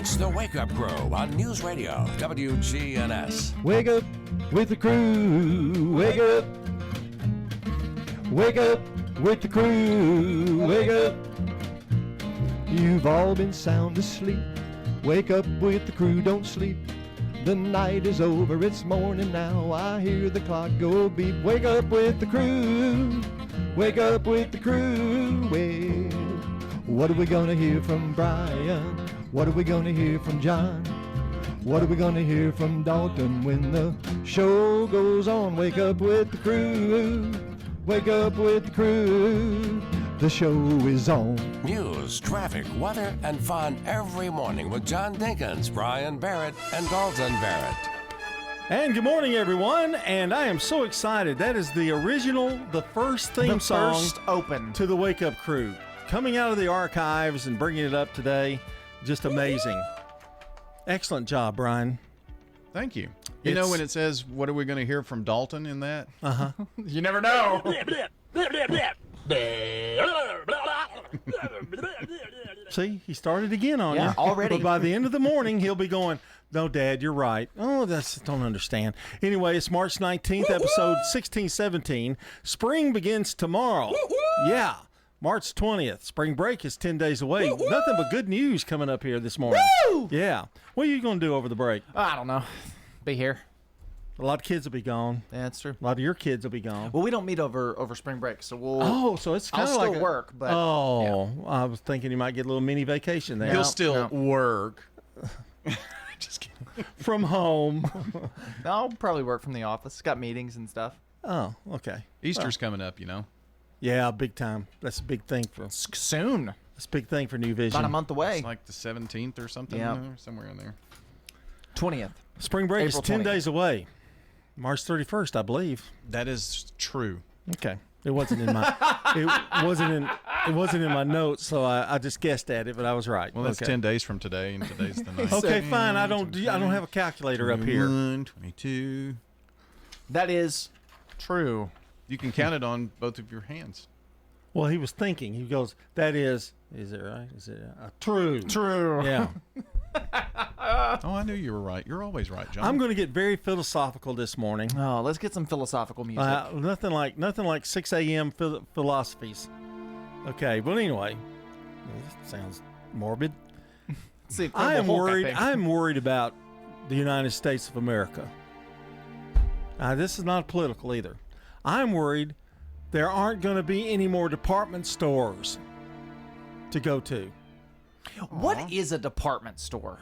It's the Wake Up Crew on News Radio WGNS. Wake up with the crew. Wake up. Wake up with the crew. Wake up. You've all been sound asleep. Wake up with the crew, don't sleep. The night is over, it's morning now. I hear the clock go beep. Wake up with the crew. Wake up with the crew. Well, what are we gonna hear from Brian? What are we gonna hear from John? What are we gonna hear from Dalton when the show goes on? Wake up with the crew. Wake up with the crew. The show is on. News, traffic, weather, and fun every morning with John Dinkins, Brian Barrett, and Dalton Barrett. And good morning, everyone. And I am so excited. That is the original, the first theme song open to the Wake Up Crew. Coming out of the archives and bringing it up today. Just amazing. Excellent job, Brian. Thank you. You know when it says, what are we going to hear from Dalton in that? Uh-huh. You never know. See, he started again on you. Already. But by the end of the morning, he'll be going, no, Dad, you're right. Oh, don't understand. Anyway, it's March 19th, episode 1617. Spring begins tomorrow. Yeah. March 20th. Spring break is 10 days away. Nothing but good news coming up here this morning. Woo! Yeah. What are you going to do over the break? I don't know. Be here. A lot of kids will be gone. Yeah, that's true. A lot of your kids will be gone. Well, we don't meet over spring break, so we'll. Oh, so it's kind I'll of like still work, but. Oh, yeah. I was thinking you might get a little mini vacation there. You'll still work. Just kidding. From home. I'll probably work from the office. Got meetings and stuff. Oh, okay. Easter's coming up, you know. Yeah, big time. That's a big thing for soon. That's a big thing for New Vision. About a month away. It's like the 17th or something. Yeah. Somewhere in there. 20th. Spring break April is 10 20th. days away. March 31st, I believe. That is true. Okay. It wasn't in my it wasn't in my notes, so I just guessed at it, but I was right. Well, that's okay. 10 days from today, and today's the 9th. Okay, fine. I don't have a calculator up here. 21, 22. That is true. You can count it on both of your hands. Well, he was thinking. He goes, "That is it right? Is it true? True. Yeah." Oh, I knew you were right. You're always right, John. I'm going to get very philosophical this morning. Oh, let's get some philosophical music. Nothing like 6 a.m. Philosophies. Okay, but anyway, this sounds morbid. See, I am Hulk, worried. I think. I'm worried about the United States of America. This is not political either. I'm worried there aren't going to be any more department stores to go to. What is a department store?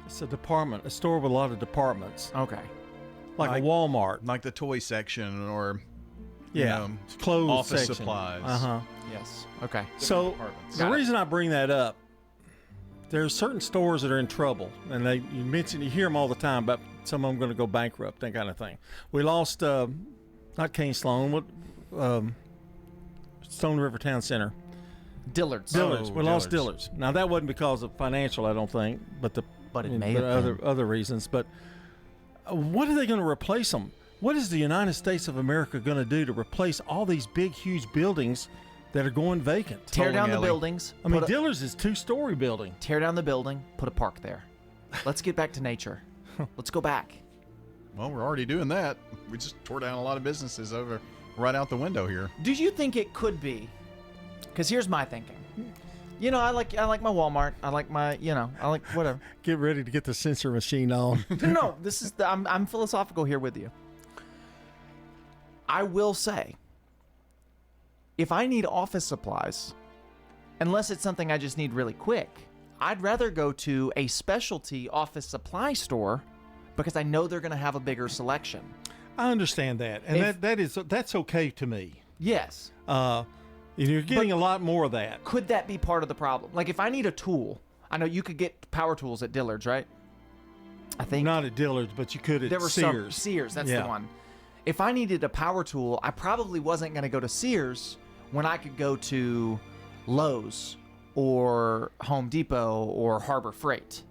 It's a store with a lot of departments, Okay. like Like- a Walmart. like the toy section or you Yeah, know, clothes office section. supplies. Uh-huh. Yes. Okay. So departments. the Got it. reason I bring that up, there's certain stores that are in trouble, and you hear them all the time about some of them going to go bankrupt, that kind of thing. We lost not Kane Sloan, Stone River Town Center. Dillard's. Dillard's. We lost Dillard's. Dillard's. Now that wasn't because of financial, I don't think, but But it may have been. other reasons. But what are they going to replace them? What is the United States of America going to do to replace all these big, huge buildings that are going vacant? Tear down the alley. buildings. I mean, put a- Dillard's is 2-story building. tear down the building. Put a park there. Let's get back to nature. Let's go back. Well, we're already doing that. We just tore down a lot of businesses over right out the window here. Do you think it could be? Because here's my thinking. You know, I like my Walmart. I like my, I like whatever. Get ready to get the sensor machine on. No, this is I'm philosophical here with you. I will say, if I need office supplies, unless it's something I just need really quick, I'd rather go to a specialty office supply store because I know they're going to have a bigger selection. I understand that, and If- that's okay to me. Yes. You're getting a lot more of that. Could that be part of the problem? Like if I need a tool, I know you could get power tools at Dillard's, right? I think Not at Dillard's, but you could at there were Sears. some Sears. That's Yeah. the one. If I needed a power tool, I probably wasn't going to go to Sears when I could go to Lowe's or Home Depot or Harbor Freight.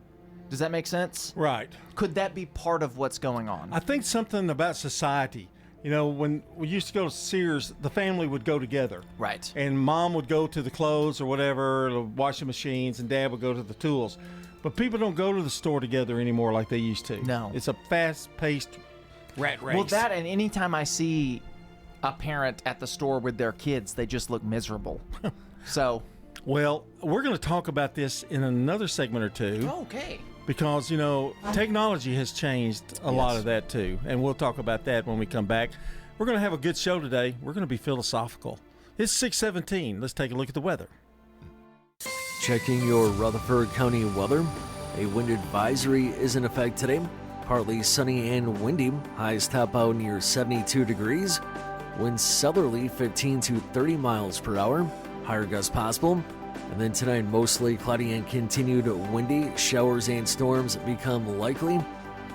Does that make sense? Right. Could that be part of what's going on? I think something about society. You know, when we used to go to Sears, the family would go together. Right. And mom would go to the clothes or whatever, the washing machines, and dad would go to the tools. But people don't go to the store together anymore like they used to. No. It's a fast-paced rat race. Well, that and anytime I see a parent at the store with their kids, they just look miserable. So. Well, we're going to talk about this in another segment or two. Okay. Because, technology has changed a lot of that too. And we'll talk about that when we come back. We're going to have a good show today. We're going to be philosophical. It's 6:17. Let's take a look at the weather. Checking your Rutherford County weather. A wind advisory is in effect today. Partly sunny and windy. Highs top out near 72 degrees. Winds southerly 15 to 30 miles per hour. Higher gusts possible. And then tonight, mostly cloudy and continued windy. Showers and storms become likely.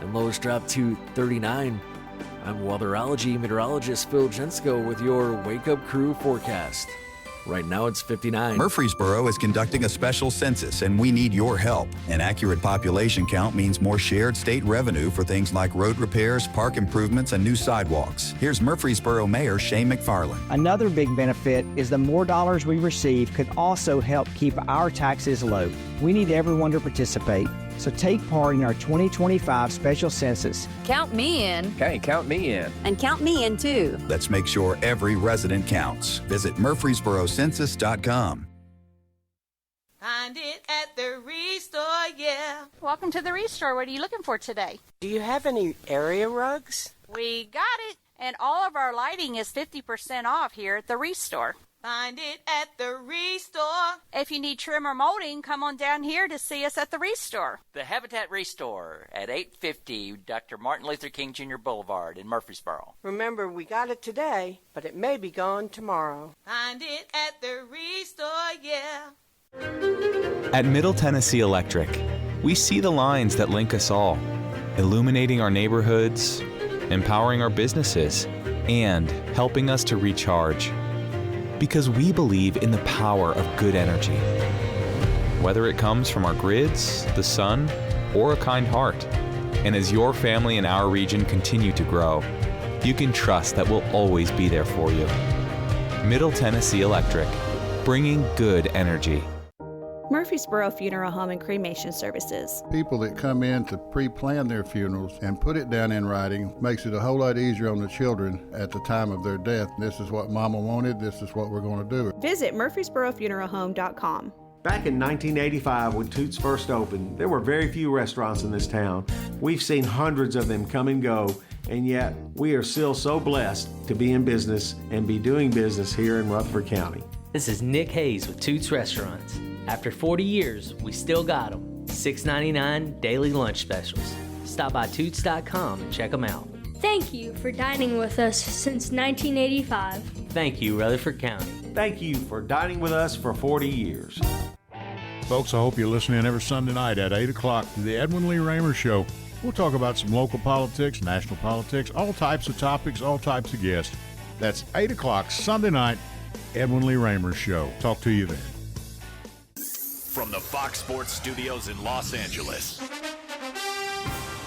And lows drop to 39. I'm weatherology meteorologist Phil Jensko with your Wake Up Crew forecast. Right now it's 59. Murfreesboro is conducting a special census, and we need your help. An accurate population count means more shared state revenue for things like road repairs, park improvements, and new sidewalks. Here's Murfreesboro Mayor Shane McFarland. Another big benefit is the more dollars we receive could also help keep our taxes low. We need everyone to participate, so take part in our 2025 special census. Count me in. Okay, count me in. And count me in too. Let's make sure every resident counts. Visit MurfreesboroCensus.com. Find it at the Restore, yeah. Welcome to the Restore. What are you looking for today? Do you have any area rugs? We got it. And all of our lighting is 50% off here at the Restore. Find it at the Restore. If you need trim or molding, come on down here to see us at the Restore. The Habitat Restore at 850 Dr. Martin Luther King Jr. Boulevard in Murfreesboro. Remember, we got it today, but it may be gone tomorrow. Find it at the Restore, yeah. At Middle Tennessee Electric, we see the lines that link us all, illuminating our neighborhoods, empowering our businesses, and helping us to recharge. Because we believe in the power of good energy. Whether it comes from our grids, the sun, or a kind heart. And as your family and our region continue to grow, you can trust that we'll always be there for you. Middle Tennessee Electric, bringing good energy. Murfreesboro Funeral Home and Cremation Services. People that come in to pre-plan their funerals and put it down in writing makes it a whole lot easier on the children at the time of their death. This is what Mama wanted. This is what we're going to do. Visit MurfreesboroFuneralHome.com. Back in 1985, when Toots first opened, there were very few restaurants in this town. We've seen hundreds of them come and go, and yet we are still so blessed to be in business and be doing business here in Rutherford County. This is Nick Hayes with Toots Restaurants. After 40 years, we still got them. $6.99 daily lunch specials. Stop by Toots.com and check them out. Thank you for dining with us since 1985. Thank you, Rutherford County. Thank you for dining with us for 40 years. Folks, I hope you're listening every Sunday night at 8 o'clock to the Edwin Lee Raymer Show. We'll talk about some local politics, national politics, all types of topics, all types of guests. That's 8 o'clock Sunday night, Edwin Lee Raymer Show. Talk to you then. From the Fox Sports Studios in Los Angeles,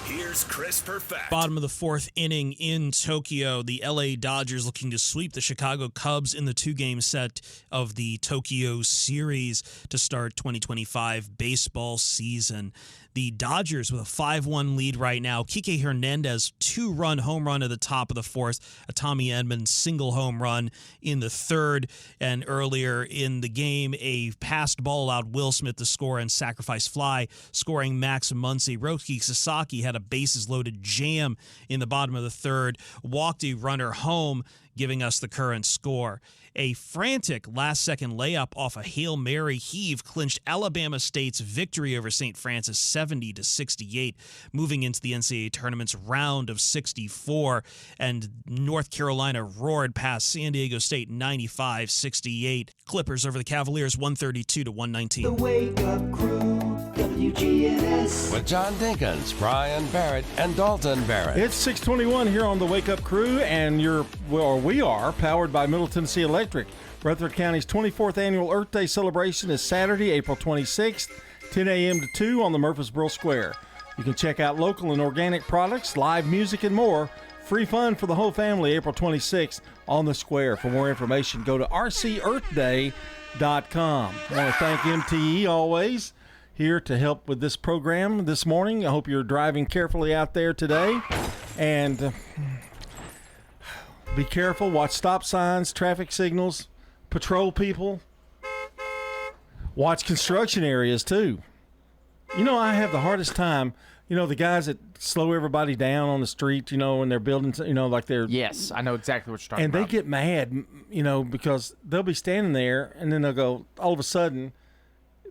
here's Chris Perfect. Bottom of the fourth inning in Tokyo, the LA Dodgers looking to sweep the Chicago Cubs in the two-game set of the Tokyo series to start 2025 baseball season. The Dodgers with a 5-1 lead right now. Kike Hernandez, 2-run home run at the top of the fourth. A Tommy Edman single home run in the third. And earlier in the game, a passed ball allowed Will Smith to score and sacrifice fly, scoring Max Muncy. Roki Sasaki had a bases-loaded jam in the bottom of the third, walked a runner home, giving us the current score. A frantic last-second layup off a Hail Mary heave clinched Alabama State's victory over St. Francis 70-68, moving into the NCAA tournament's round of 64. And North Carolina roared past San Diego State 95-68. Clippers over the Cavaliers 132-119. The Wake Up Crew, WGNS. With John Dinkins, Brian Barrett, and Dalton Barrett. It's 6:21 here on the Wake Up Crew, and we are powered by Middle Tennessee Electric. Rutherford County's 24th annual Earth Day celebration is Saturday, April 26th, 10 a.m. to 2 on the Murfreesboro Square. You can check out local and organic products, live music, and more. Free fun for the whole family, April 26th on the Square. For more information, go to rcearthday.com. I want to thank MTE always. here to help with this program this morning. I hope you're driving carefully out there today. And be careful. Watch stop signs, traffic signals, patrol people. Watch construction areas, too. You know, I have the hardest time, you know, the guys that slow everybody down on the street, you know, when they're building, you know, like they're... Yes, I know exactly what you're talking about. And they get mad, you know, because they'll be standing there, and then they'll go, all of a sudden,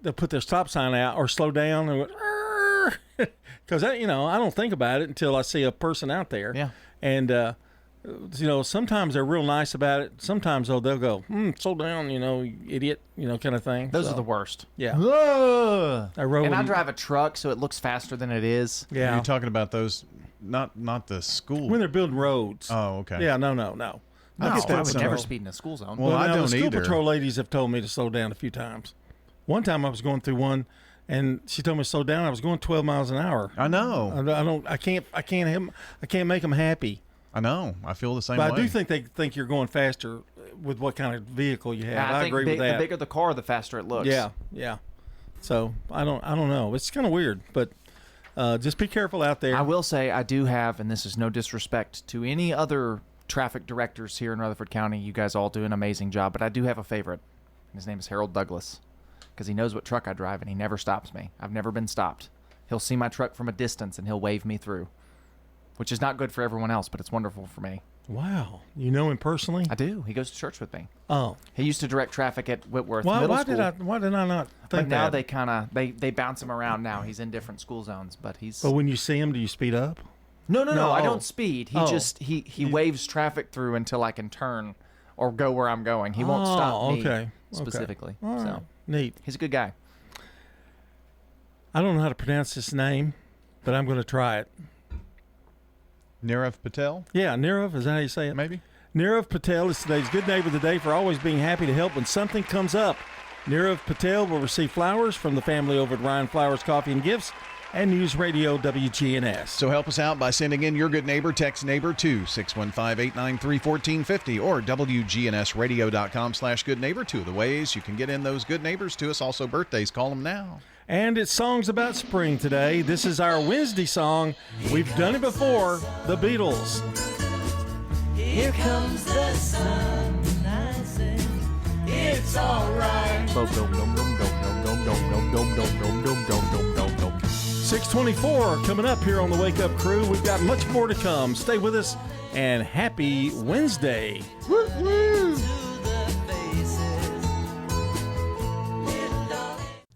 they'll put their stop sign out or slow down and go, because, you know, I don't think about it until I see a person out there. Yeah. And, you know, sometimes they're real nice about it. Sometimes, though, they'll go, slow down, you know, you idiot, you know, kind of thing. Those are the worst. Yeah. I drive a truck, so it looks faster than it is. Yeah. You're talking about those, not the school. When they're building roads. Oh, okay. Yeah, no. No, I would never speed in a school zone. Well, I don't the school either. patrol ladies have told me to slow down a few times. One time I was going through one, and she told me to slow down. I was going 12 miles an hour. I know. I can't make them happy. I know. I feel the same way. But I do think they think you're going faster with what kind of vehicle you have. Yeah, I agree with that. The bigger the car, the faster it looks. Yeah. So I don't know. It's kind of weird, but just be careful out there. I will say I do have, and this is no disrespect to any other traffic directors here in Rutherford County. You guys all do an amazing job, but I do have a favorite. His name is Harold Douglas, because he knows what truck I drive, and he never stops me. I've never been stopped. He'll see my truck from a distance, and he'll wave me through, which is not good for everyone else, but it's wonderful for me. Wow. You know him personally? I do. He goes to church with me. Oh. He used to direct traffic at Whitworth Middle School. Why did I not think But now that? they bounce him around now. He's in different school zones, but he's... But when you see him, do you speed up? No, I don't speed. He waves traffic through until I can turn or go where I'm going. He won't stop me specifically. All right. So neat. He's a good guy. I don't know how to pronounce this name, but I'm going to try it. Nirav Patel? Yeah, Nirav. Is that how you say it? Maybe. Nirav Patel is today's Good Neighbor of the Day for always being happy to help when something comes up. Nirav Patel will receive flowers from the family over at Ryan Flowers Coffee and Gifts and News Radio WGNS. So help us out by sending in your good neighbor. Text neighbor to 615-893-1450 or WGNSradio.com/good neighbor. Two of the ways you can get in those good neighbors to us. Also birthdays, call them now. And it's songs about spring today. This is our Wednesday song. We've done it before, the Beatles. Here comes the sun, I say, it's all right. 6:24 coming up here on the Wake Up Crew. We've got much more to come. Stay with us, and happy Wednesday. Woo-woo.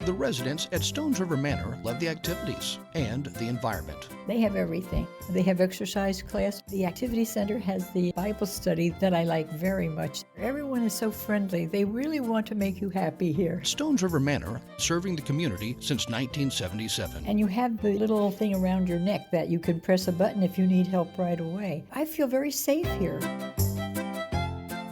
The residents at Stones River Manor love the activities and the environment. They have everything. They have exercise class. The activity center has the Bible study that I like very much. Everyone is so friendly. They really want to make you happy here. Stones River Manor, serving the community since 1977. And you have the little thing around your neck that you can press a button if you need help right away. I feel very safe here.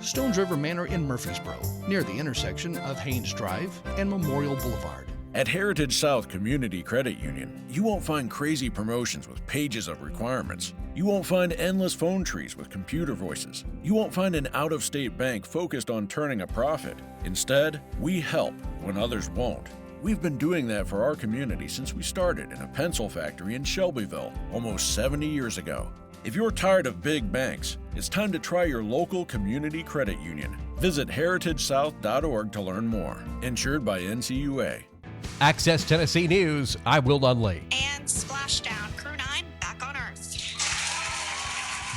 Stones River Manor in Murfreesboro, near the intersection of Haynes Drive and Memorial Boulevard. At Heritage South Community Credit Union, you won't find crazy promotions with pages of requirements. You won't find endless phone trees with computer voices. You won't find an out-of-state bank focused on turning a profit. Instead, we help when others won't. We've been doing that for our community since we started in a pencil factory in Shelbyville almost 70 years ago. If you're tired of big banks, it's time to try your local community credit union. Visit heritagesouth.org to learn more. Insured by NCUA. Access Tennessee News, I'm Will Nunley. And Splashdown, Crew 9 back on Earth.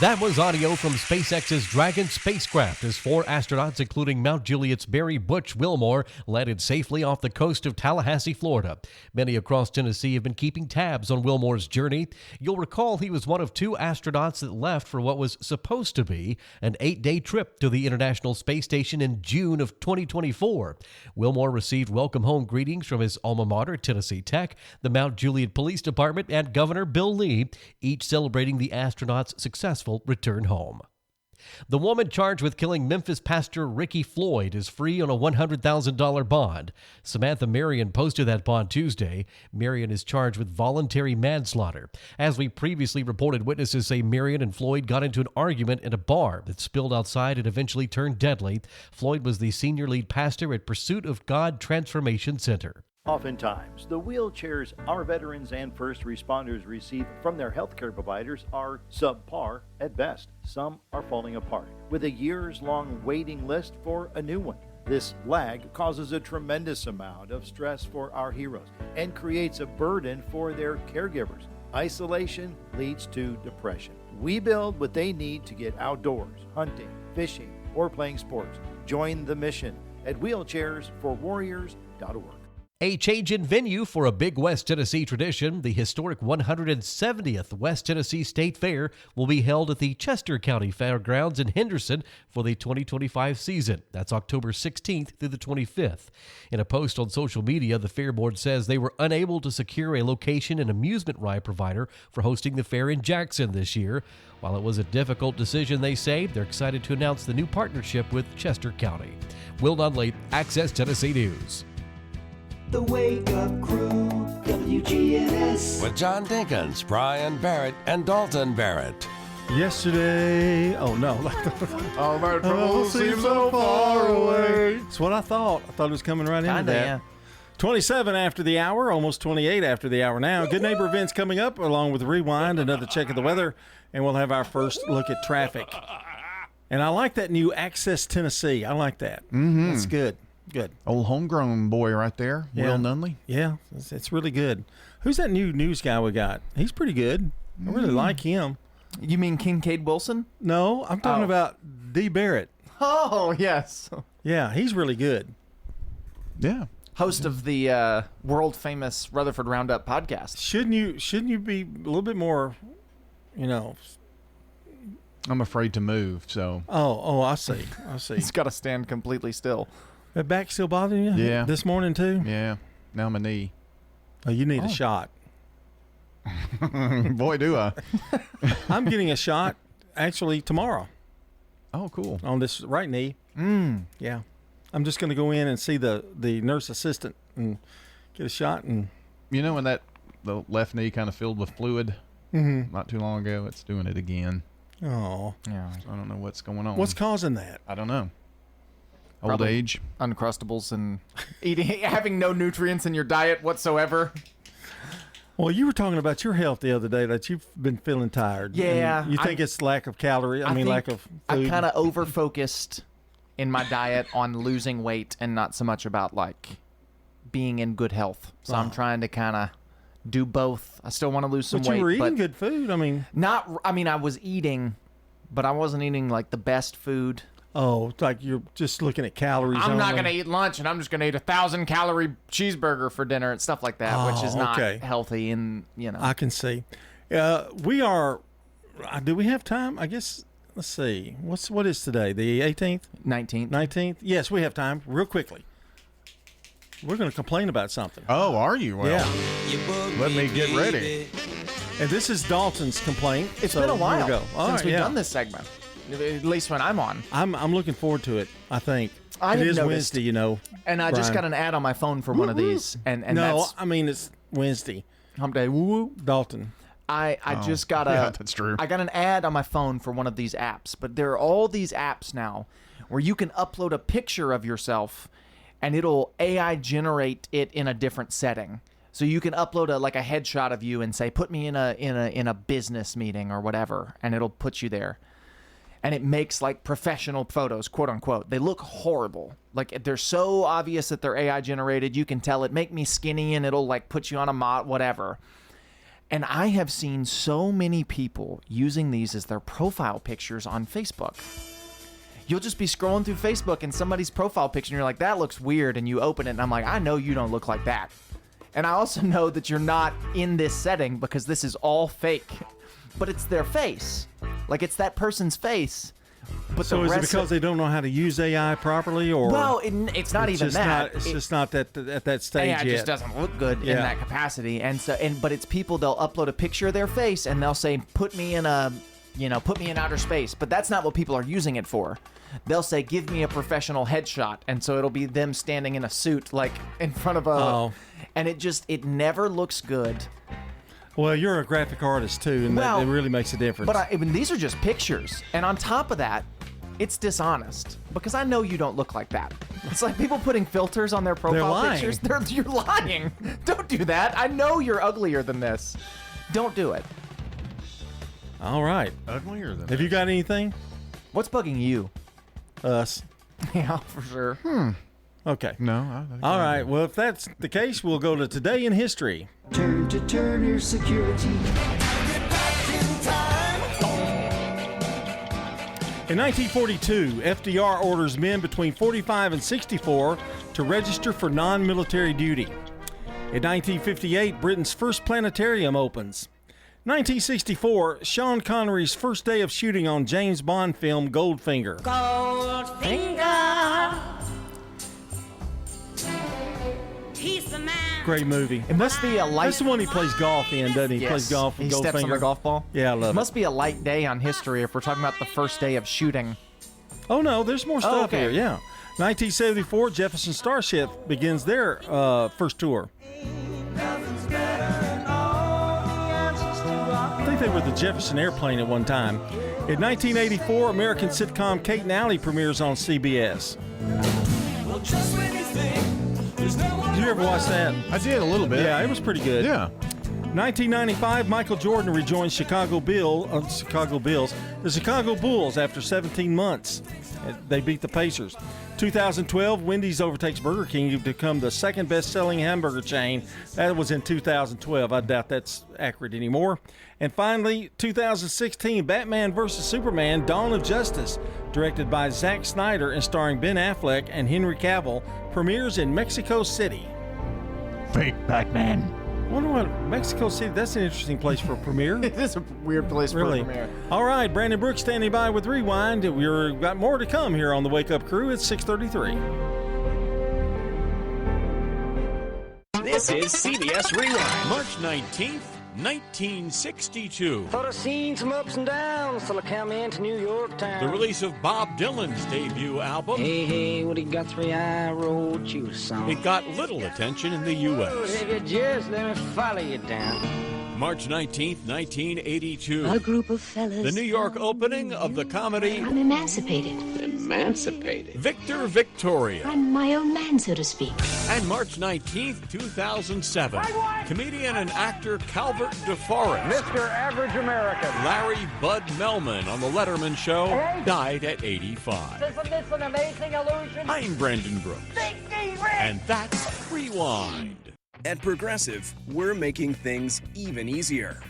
That was audio from SpaceX's Dragon spacecraft as 4 astronauts, including Mount Juliet's Barry Butch Wilmore, landed safely off the coast of Tallahassee, Florida. Many across Tennessee have been keeping tabs on Wilmore's journey. You'll recall he was one of 2 astronauts that left for what was supposed to be an 8-day trip to the International Space Station in June of 2024. Wilmore received welcome home greetings from his alma mater, Tennessee Tech, the Mount Juliet Police Department, and Governor Bill Lee, each celebrating the astronaut's successful return home. The woman charged with killing Memphis pastor Ricky Floyd is free on a $100,000 bond. Samantha Marion posted that bond Tuesday. Marion is charged with voluntary manslaughter. As we previously reported, witnesses say Marion and Floyd got into an argument in a bar that spilled outside and eventually turned deadly. Floyd was the senior lead pastor at Pursuit of God Transformation Center. Oftentimes, the wheelchairs our veterans and first responders receive from their healthcare providers are subpar at best. Some are falling apart, with a years-long waiting list for a new one. This lag causes a tremendous amount of stress for our heroes and creates a burden for their caregivers. Isolation leads to depression. We build what they need to get outdoors, hunting, fishing, or playing sports. Join the mission at wheelchairsforwarriors.org. A change in venue for a big West Tennessee tradition. The historic 170th West Tennessee State Fair will be held at the Chester County Fairgrounds in Henderson for the 2025 season. That's October 16th through the 25th. In a post on social media, the Fair Board says they were unable to secure a location and amusement ride provider for hosting the fair in Jackson this year. While it was a difficult decision, they say, they're excited to announce the new partnership with Chester County. Will Nunley, Access Tennessee News. The Wake Up Crew, WGNS. With John Dinkins, Brian Barrett, and Dalton Barrett. Yesterday, all that trouble seems so far away. That's what I thought. I thought it was coming right into that. Yeah. 27 after the hour, almost 28 after the hour now. Good Neighbor events coming up, along with Rewind, another check of the weather, and we'll have our first look at traffic. And I like that new Access Tennessee. I like that. Mm-hmm. That's good. Good. Old homegrown boy right there, Will Nunley. Yeah, it's really good. Who's that new news guy we got? He's pretty good. I really like him. You mean Kincaid Wilson? No, I'm talking about D. Barrett. Oh, yes. Yeah, he's really good. Yeah. Host of the world-famous Rutherford Roundup podcast. Shouldn't you be a little bit more, I'm afraid to move, so. Oh, I see. He's got to stand completely still. That back still bothering you? Yeah. This morning, too? Yeah. Now my knee. Oh, you need a shot. Boy, do I. I'm getting a shot, actually, tomorrow. Oh, cool. On this right knee. Yeah. I'm just going to go in and see the nurse assistant and get a shot. And when the left knee kind of filled with fluid not too long ago, it's doing it again. Oh. Yeah. So I don't know what's going on. What's causing that? I don't know. Probably Old age. Uncrustables and having no nutrients in your diet whatsoever. Well, you were talking about your health the other day, that you've been feeling tired. Yeah. And you think it's lack of calorie? Lack of food? I kind of over-focused in my diet on losing weight and not so much about, being in good health. So I'm trying to kind of do both. I still want to lose some weight. But you were eating good food. I was eating, but I wasn't eating, the best food. Oh, it's like you're just looking at calories. I'm not going to eat lunch, and I'm just going to eat 1,000-calorie cheeseburger for dinner and stuff like that, which is not healthy. And I can see. We are. Do we have time? I guess. Let's see. What is today? The 18th, 19th, 19th. Yes, we have time. Real quickly. We're going to complain about something. Oh, are you? Well, yeah. Let me get ready. And this is Dalton's complaint. It's been a while since we've done this segment. At least when I'm on. I'm looking forward to it, I think. It is Wednesday, And I just got an ad on my phone for one of these. And no, it's Wednesday. Hump day. Woo-woo. Dalton. I just got that's true. I got an ad on my phone for one of these apps. But there are all these apps now where you can upload a picture of yourself and it'll AI generate it in a different setting. So you can upload a headshot of you and say, put me in a business meeting or whatever, and it'll put you there. And it makes professional photos, quote unquote. They look horrible. They're so obvious that they're AI generated. You can tell it, make me skinny, and it'll put you on a mod, whatever. And I have seen so many people using these as their profile pictures on Facebook. You'll just be scrolling through Facebook and somebody's profile picture, and you're like, that looks weird. And you open it, and I'm like, I know you don't look like that. And I also know that you're not in this setting because this is all fake. But it's their face. It's that person's face. But so is it because they don't know how to use AI properly, or? Well, it's not even that. It's just not that at that stage AI yet. just doesn't look good in that capacity. But it's people. They'll upload a picture of their face and they'll say, "Put me in outer space." But that's not what people are using it for. They'll say, "Give me a professional headshot," and so it'll be them standing in a suit, in front of a. Oh. And it never looks good. Well, you're a graphic artist too, and that really makes a difference. But these are just pictures, and on top of that, It's dishonest because I know you don't look like that. It's like people putting filters on their profile lying. pictures. You're lying. Don't do that. I know you're uglier than this. Don't do it. All right. Uglier than Have you got anything? What's bugging you? Us. Yeah, for sure. Okay. No. All right. Well, if that's the case, we'll go to Today in History. Turn to Turner Security. In 1942, FDR orders men between 45 and 64 to register for non-military duty. In 1958, Britain's first planetarium opens. 1964, Sean Connery's first day of shooting on James Bond film Goldfinger. Goldfinger. He's the man. Great movie. It must be a light. That's the one he plays golf in, doesn't he? Yes. Plays golf with He steps on the Goldfinger. golf ball. Yeah, I love It must be a light day on history if we're talking about the first day of shooting. Oh, no, there's more stuff okay. here, yeah. 1974, Jefferson Starship begins their first tour. I think they were the Jefferson Airplane at one time. In 1984, American sitcom Kate and Allie premieres on CBS. Did you ever watch that? I did a little bit. Yeah, it was pretty good. Yeah. 1995, Michael Jordan rejoins the Chicago Bulls after 17 months. They beat the Pacers. 2012, Wendy's overtakes Burger King to become the second best-selling hamburger chain. That was in 2012. I doubt that's accurate anymore. And finally, 2016, Batman vs. Superman: Dawn of Justice, directed by Zack Snyder and starring Ben Affleck and Henry Cavill, premieres in Mexico City. Fake Batman. I wonder what Mexico City, that's an interesting place for a premiere. It is a weird place Really? for a premiere. All right, Brandon Brooks standing by with Rewind. We've got more to come here on the Wake Up Crew. It's 6:33. This is CBS Rewind. March 19th, 1962. Thought I'd seen some ups and downs till I come into New York town. The release of Bob Dylan's debut album. Hey, what he got 3 I wrote you a song. It got little attention in the Oh, U.S. if you just let me follow you down. March 19th, 1982. A group of fellas. The New York opening of the comedy I'm emancipated. Emancipated? Victor Victoria. I'm my own man, so to speak. And March 19th, 2007, comedian and actor Calvert DeForest, Mr. Average American. Larry Bud Melman on The Letterman Show, died at 85. Isn't this an amazing illusion? I'm Brandon Brooks. And that's Rewind. At Progressive, we're making things even easier.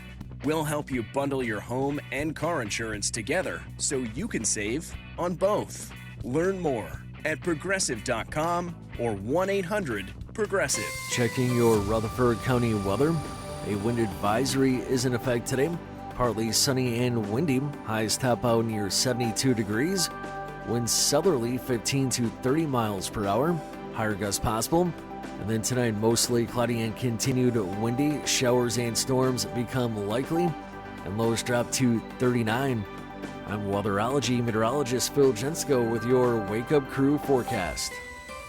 We'll help you bundle your home and car insurance together so you can save on both. Learn more at progressive.com or 1-800-PROGRESSIVE. Checking your Rutherford County weather. A wind advisory is in effect today. Partly sunny and windy. Highs top out near 72 degrees. Winds southerly 15 to 30 miles per hour. Higher gusts possible. And then tonight, mostly cloudy and continued windy. Showers and storms become likely, and lows drop to 39. I'm weatherology meteorologist Phil Jensko with your Wake Up Crew forecast.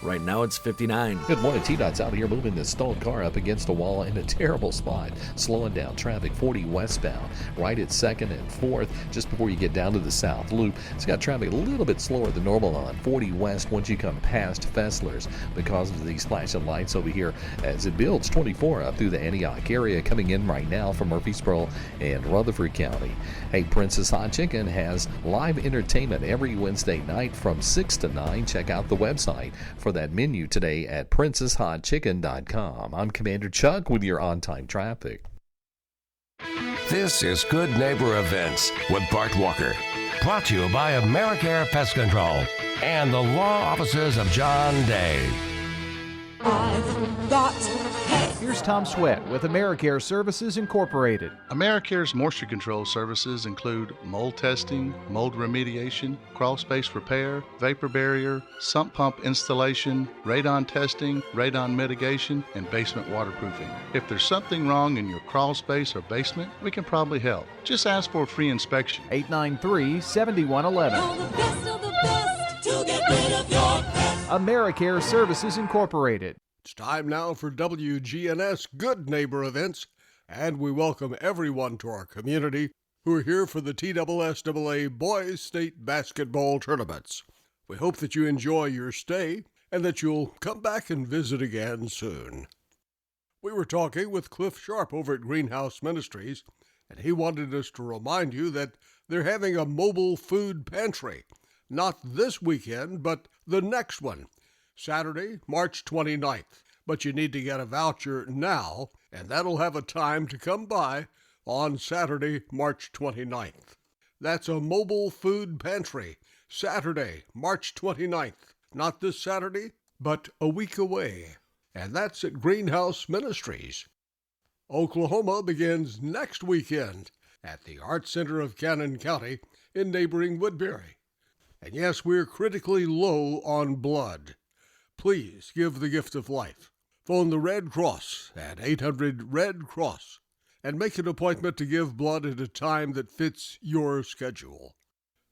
Right now it's 59. Good morning. T-Dot's out here moving the stalled car up against a wall in a terrible spot. Slowing down traffic 40 westbound, right at 2nd and 4th, just before you get down to the south loop. It's got traffic a little bit slower than normal on 40 west once you come past Fessler's because of these flashing lights over here as it builds 24 up through the Antioch area coming in right now from Murfreesboro and Rutherford County. Hey, Princess Hot Chicken has live entertainment every Wednesday night from 6 to 9. Check out the website for that menu today at princesshotchicken.com. I'm Commander Chuck with your on-time traffic. This is Good Neighbor Events with Bart Walker. Brought to you by AmeriCare Pest Control and the law offices of John Day. I've got Here's Tom Sweat with AmeriCare Services Incorporated. AmeriCare's moisture control services include mold testing, mold remediation, crawl space repair, vapor barrier, sump pump installation, radon testing, radon mitigation, and basement waterproofing. If there's something wrong in your crawl space or basement, we can probably help. Just ask for a free inspection. 893-7111. to get rid of your pest. AmeriCare Services Incorporated. It's time now for WGNS Good Neighbor Events, and we welcome everyone to our community who are here for the TSSAA Boys State Basketball Tournaments. We hope that you enjoy your stay and that you'll come back and visit again soon. We were talking with Cliff Sharp over at Greenhouse Ministries, and he wanted us to remind you that they're having a mobile food pantry. Not this weekend, but the next one, Saturday, March 29th. But you need to get a voucher now, and that'll have a time to come by on Saturday, March 29th. That's a mobile food pantry, Saturday, March 29th. Not this Saturday, but a week away. And that's at Greenhouse Ministries. Oklahoma begins next weekend at the Art Center of Cannon County in neighboring Woodbury. And yes, we're critically low on blood. Please give the gift of life. Phone the Red Cross at 800-RED-CROSS and make an appointment to give blood at a time that fits your schedule.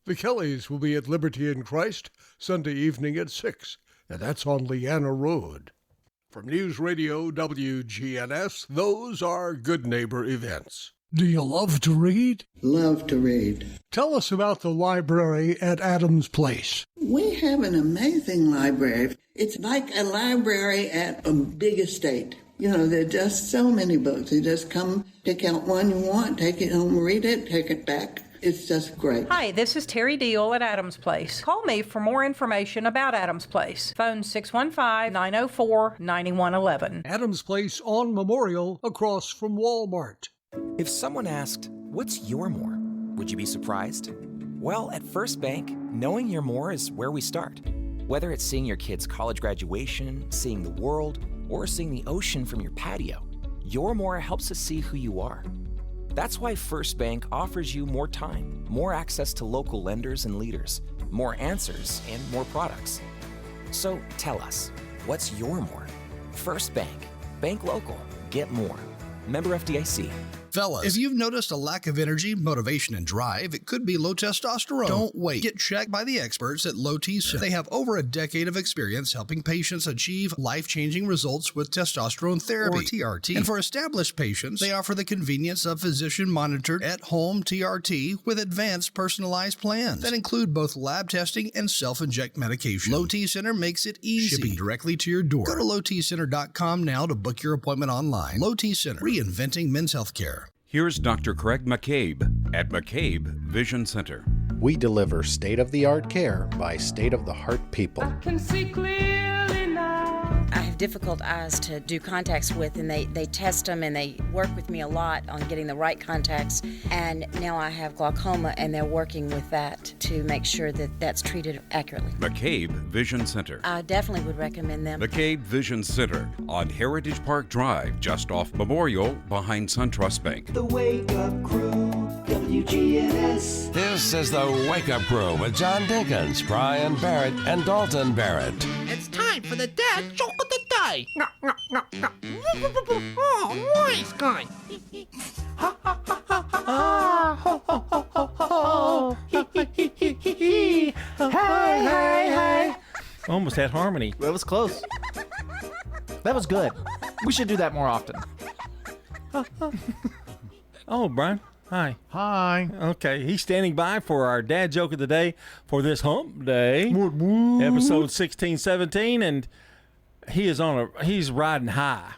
The Kellys will be at Liberty in Christ Sunday evening at 6, and that's on Leanna Road. From News Radio WGNS, those are Good Neighbor events. Do you love to read? Love to read. Tell us about the library at Adams Place. We have an amazing library. It's like a library at a big estate. You know, there are just so many books. You just come, pick out one you want, take it home, read it, take it back. It's just great. Hi, this is Terry Deal at Adams Place. Call me for more information about Adams Place. Phone 615-904-9111. Adams Place on Memorial, across from Walmart. If someone asked, "What's your more?" would you be surprised? Well, at First Bank, knowing your more is where we start. Whether it's seeing your kid's college graduation, seeing the world, or seeing the ocean from your patio, your more helps us see who you are. That's why First Bank offers you more time, more access to local lenders and leaders, more answers, and more products. So tell us, what's your more? First Bank. Bank local. Get more. Member FDIC. Fellas, if you've noticed a lack of energy, motivation, and drive, it could be low testosterone. Don't wait. Get checked by the experts at Low T Center. They have over a decade of experience helping patients achieve life-changing results with testosterone therapy, or TRT. And for established patients, they offer the convenience of physician-monitored at-home TRT with advanced personalized plans that include both lab testing and self-inject medication. Low T Center makes it easy, shipping directly to your door. Go to lowtcenter.com now to book your appointment online. Low T Center, reinventing men's healthcare. Here's Dr. Craig McCabe at McCabe Vision Center. We deliver state-of-the-art care by state-of-the-heart people. I can see clearly now. I have difficult eyes to do contacts with, and they test them, and they work with me a lot on getting the right contacts. And now I have glaucoma, and they're working with that to make sure that that's treated accurately. McCabe Vision Center. I definitely would recommend them. McCabe Vision Center on Heritage Park Drive, just off Memorial, behind SunTrust Bank. The Wake Up Crew, WGNS. This is the Wake Up Crew with John Dinkins, Brian Barrett, and Dalton Barrett. It's time for the dad joke of the day. Oh, nice guy. Ha ha ha ha ha. Hey, hey, hey. Almost had harmony. That was close. That was good. We should do that more often. Oh, Brian. Hi. Hi. Okay, he's standing by for our dad joke of the day for this hump day, episode 1617, and he's riding high.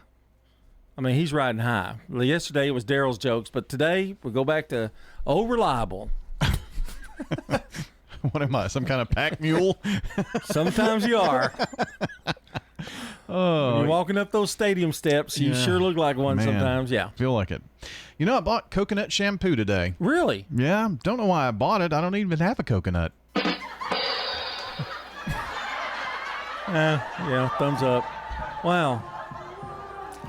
I mean, he's riding high. Yesterday it was Daryl's jokes, but today we go back to old reliable. What am I, some kind of pack mule? Sometimes you are. Oh, when you're walking up those stadium steps, you sure look like one sometimes. Yeah, feel like it. You know, I bought coconut shampoo today. Really? Yeah. Don't know why I bought it. I don't even have a coconut. Yeah, thumbs up. Wow.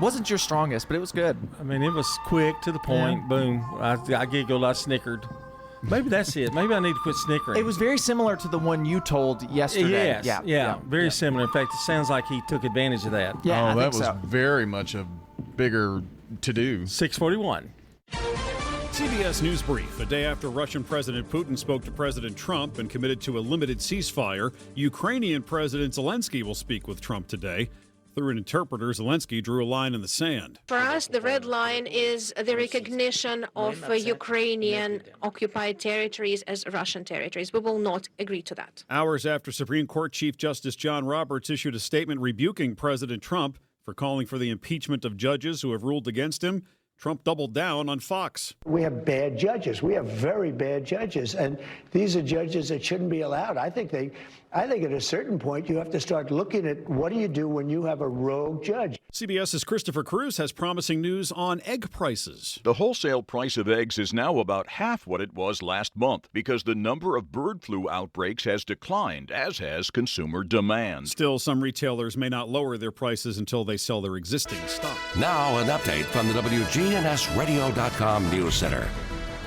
Wasn't your strongest, but it was good. I mean, it was quick, to the point. Yeah. Boom. I giggled. I snickered. Maybe that's it. Maybe I need to quit snickering. It was very similar to the one you told yesterday. Yes. Yeah. Very similar. In fact, it sounds like he took advantage of that. Yeah, that was very much a bigger to-do. 641. CBS News Brief. A day after Russian President Putin spoke to President Trump and committed to a limited ceasefire, Ukrainian President Zelensky will speak with Trump today. Through an interpreter, Zelensky drew a line in the sand. For us, the red line is the recognition of Ukrainian occupied territories as Russian territories. We will not agree to that. Hours after Supreme Court Chief Justice John Roberts issued a statement rebuking President Trump for calling for the impeachment of judges who have ruled against him, Trump doubled down on Fox. We have bad judges. We have very bad judges. And these are judges that shouldn't be allowed. I think at a certain point you have to start looking at what do you do when you have a rogue judge. CBS's Christopher Cruz has promising news on egg prices. The wholesale price of eggs is now about half what it was last month because the number of bird flu outbreaks has declined, as has consumer demand. Still, some retailers may not lower their prices until they sell their existing stock. Now, an update from the WGNSradio.com News Center.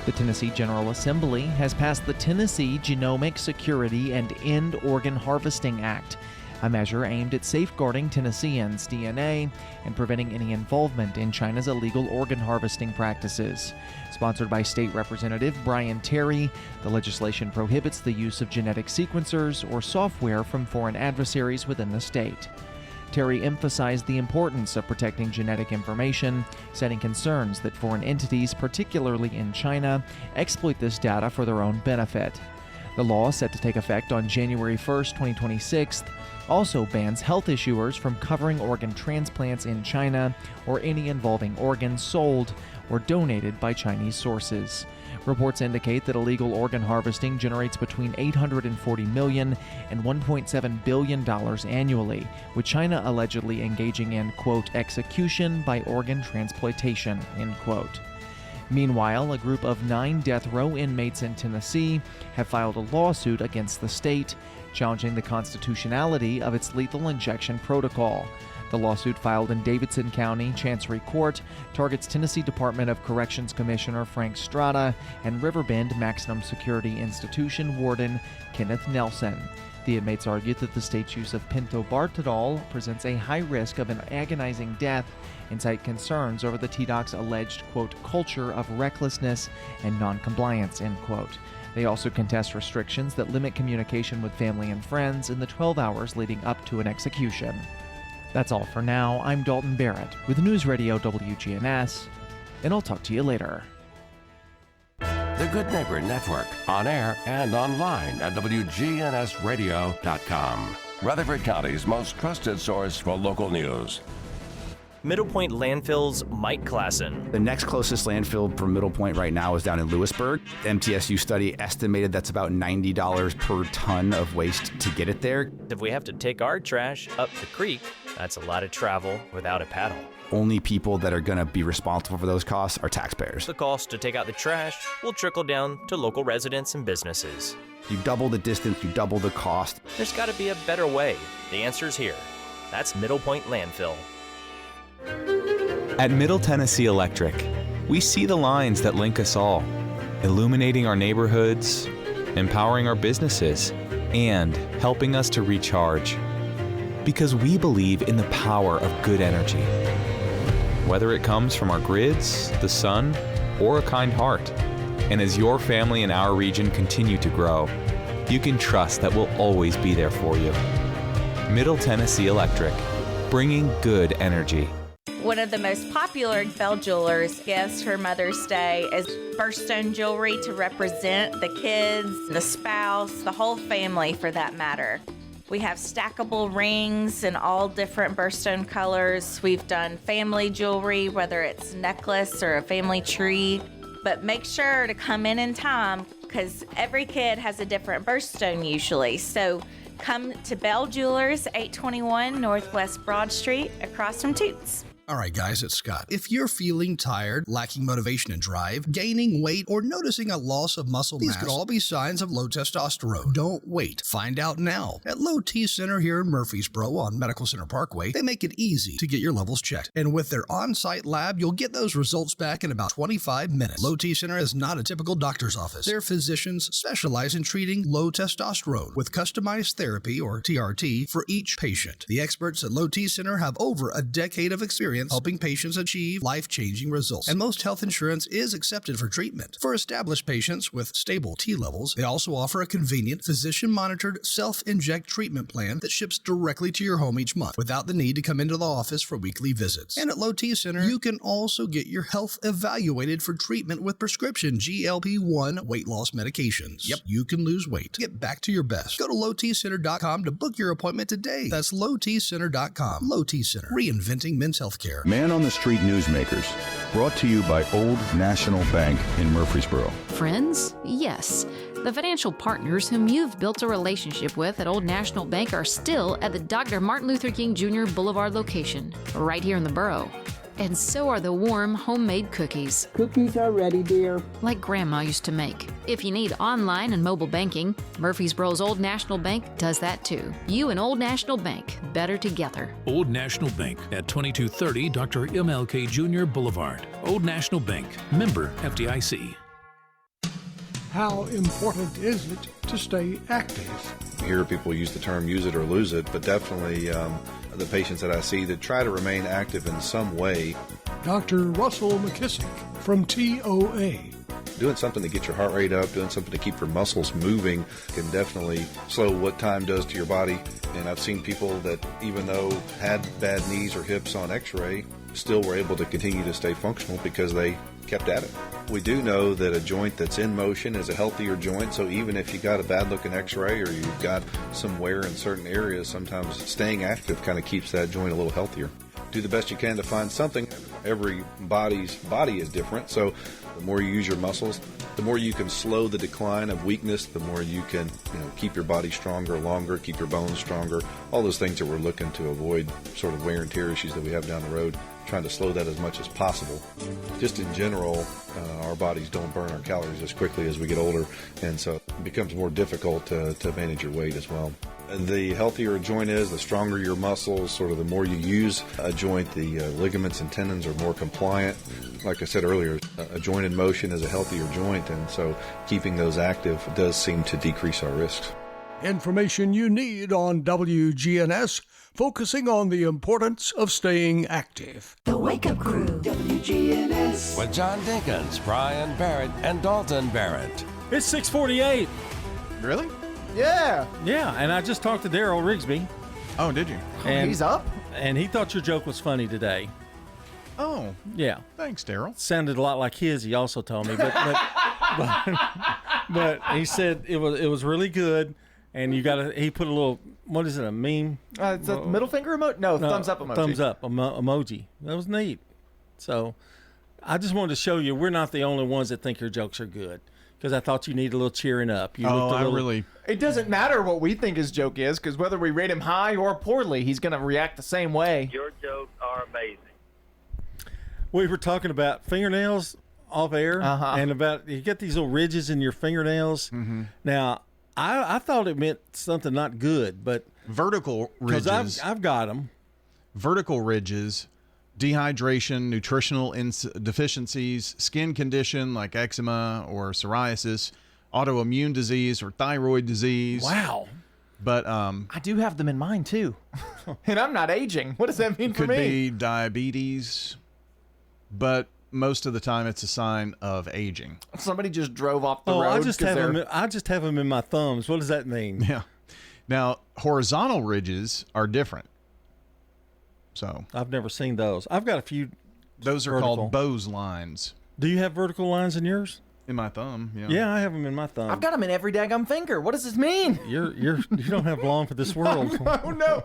The Tennessee General Assembly has passed the Tennessee Genomic Security and End Organ Harvesting Act, a measure aimed at safeguarding Tennesseans' DNA and preventing any involvement in China's illegal organ harvesting practices. Sponsored by State Representative Brian Terry, the legislation prohibits the use of genetic sequencers or software from foreign adversaries within the state. Terry emphasized the importance of protecting genetic information, citing concerns that foreign entities, particularly in China, exploit this data for their own benefit. The law, set to take effect on January 1st, 2026, also bans health issuers from covering organ transplants in China or any involving organs sold or donated by Chinese sources. Reports indicate that illegal organ harvesting generates between $840 million and $1.7 billion annually, with China allegedly engaging in, quote, execution by organ transplantation, end quote. Meanwhile, a group of 9 death row inmates in Tennessee have filed a lawsuit against the state, challenging the constitutionality of its lethal injection protocol. The lawsuit, filed in Davidson County Chancery Court, targets Tennessee Department of Corrections Commissioner Frank Strada and Riverbend Maximum Security Institution Warden Kenneth Nelson. The inmates argued that the state's use of pentobarbital presents a high risk of an agonizing death and cite concerns over the TDOC's alleged, quote, culture of recklessness and noncompliance, end quote. They also contest restrictions that limit communication with family and friends in the 12 hours leading up to an execution. That's all for now. I'm Dalton Barrett with News Radio WGNS, and I'll talk to you later. The Good Neighbor Network, on air and online at WGNSradio.com. Rutherford County's most trusted source for local news. Middle Point Landfill's Mike Klassen. The next closest landfill for Middle Point right now is down in Lewisburg. The MTSU study estimated that's about $90 per ton of waste to get it there. If we have to take our trash up the creek, that's a lot of travel without a paddle. Only people that are going to be responsible for those costs are taxpayers. The cost to take out the trash will trickle down to local residents and businesses. You double the distance, you double the cost. There's got to be a better way. The answer's here. That's Middle Point Landfill. At Middle Tennessee Electric, we see the lines that link us all, illuminating our neighborhoods, empowering our businesses, and helping us to recharge. Because we believe in the power of good energy. Whether it comes from our grids, the sun, or a kind heart. And as your family and our region continue to grow, you can trust that we'll always be there for you. Middle Tennessee Electric, bringing good energy. One of the most popular Bell Jewelers gifts for Mother's Day is birthstone jewelry to represent the kids, the spouse, the whole family for that matter. We have stackable rings in all different birthstone colors. We've done family jewelry, whether it's necklace or a family tree. But make sure to come in time because every kid has a different birthstone usually. So come to Bell Jewelers, 821 Northwest Broad Street, across from Toots. All right, guys, it's Scott. If you're feeling tired, lacking motivation and drive, gaining weight, or noticing a loss of muscle mass, these could all be signs of low testosterone. Don't wait. Find out now. At Low T Center here in Murfreesboro on Medical Center Parkway, they make it easy to get your levels checked. And with their on-site lab, you'll get those results back in about 25 minutes. Low T Center is not a typical doctor's office. Their physicians specialize in treating low testosterone with customized therapy, or TRT, for each patient. The experts at Low T Center have over a decade of experience experience helping patients achieve life-changing results. And most health insurance is accepted for treatment. For established patients with stable T levels, they also offer a convenient physician-monitored self-inject treatment plan that ships directly to your home each month without the need to come into the office for weekly visits. And at Low T Center, you can also get your health evaluated for treatment with prescription GLP-1 weight loss medications. Yep, you can lose weight. Get back to your best. Go to lowtcenter.com to book your appointment today. That's lowtcenter.com. Low T Center, reinventing men's healthcare. Man on the Street Newsmakers, brought to you by Old National Bank in Murfreesboro. Friends? Yes. The financial partners whom you've built a relationship with at Old National Bank are still at the Dr. Martin Luther King Jr. Boulevard location, right here in the borough. And so are the warm, homemade cookies. Cookies are ready, dear. Like Grandma used to make. If you need online and mobile banking, Murfreesboro's Old National Bank does that too. You and Old National Bank, better together. Old National Bank at 2230 Dr. MLK Jr. Boulevard. Old National Bank, member FDIC. How important is it to stay active? You hear people use the term use it or lose it, but definitely the patients that I see that try to remain active in some way. Dr. Russell McKissick from TOA. Doing something to get your heart rate up, doing something to keep your muscles moving can definitely slow what time does to your body. And I've seen people that even though had bad knees or hips on x-ray, still were able to continue to stay functional because they kept at it. We do know that a joint that's in motion is a healthier joint, so even if you got a bad looking x-ray or you've got some wear in certain areas, sometimes staying active kind of keeps that joint a little healthier. Do the best you can to find something. Every body's body is different, so the more you use your muscles, the more you can slow the decline of weakness, the more you can keep your body stronger longer, keep your bones stronger, all those things that we're looking to avoid sort of wear and tear issues that we have down the road, trying to slow that as much as possible. Just in general, our bodies don't burn our calories as quickly as we get older, and so it becomes more difficult to manage your weight as well. The healthier a joint is, the stronger your muscles, sort of the more you use a joint, the ligaments and tendons are more compliant. Like I said earlier, a joint in motion is a healthier joint, and so keeping those active does seem to decrease our risks. Information you need on WGNS, focusing on the importance of staying active. The Wake Up Crew, WGNS. With John Dinkins, Brian Barrett, and Dalton Barrett. It's 6:48. Really? Yeah. Yeah, and I just talked to Daryl Rigsby. Oh, did you? And he's up? And he thought your joke was funny today. Oh. Yeah. Thanks, Daryl. Sounded a lot like his, he also told me. But he said it was really good. And he put a little, what is it, a meme? It's a middle finger emoji? No, thumbs up emoji. Thumbs up emoji. That was neat. So I just wanted to show you we're not the only ones that think your jokes are good. Because I thought you need a little cheering up. It doesn't matter what we think his joke is, because whether we rate him high or poorly, he's going to react the same way. Your jokes are amazing. We were talking about fingernails off air, and about you get these little ridges in your fingernails. Mm-hmm. Now, I thought it meant something not good, but vertical ridges. Because I've got them. Vertical ridges, dehydration, nutritional deficiencies, skin condition like eczema or psoriasis, autoimmune disease or thyroid disease. Wow. But I do have them in mind too, and I'm not aging. What does that mean for me? Could be diabetes, but most of the time it's a sign of aging. Somebody just drove off the road. I just have them in my thumbs. What does that mean? Yeah. Now, horizontal ridges are different. So I've never seen those. I've got a few. Those are called Bose lines. Do you have vertical lines in yours? In my thumb, yeah. Yeah, I have them in my thumb. I've got them in every daggum finger. What does this mean? You don't have long for this world. No.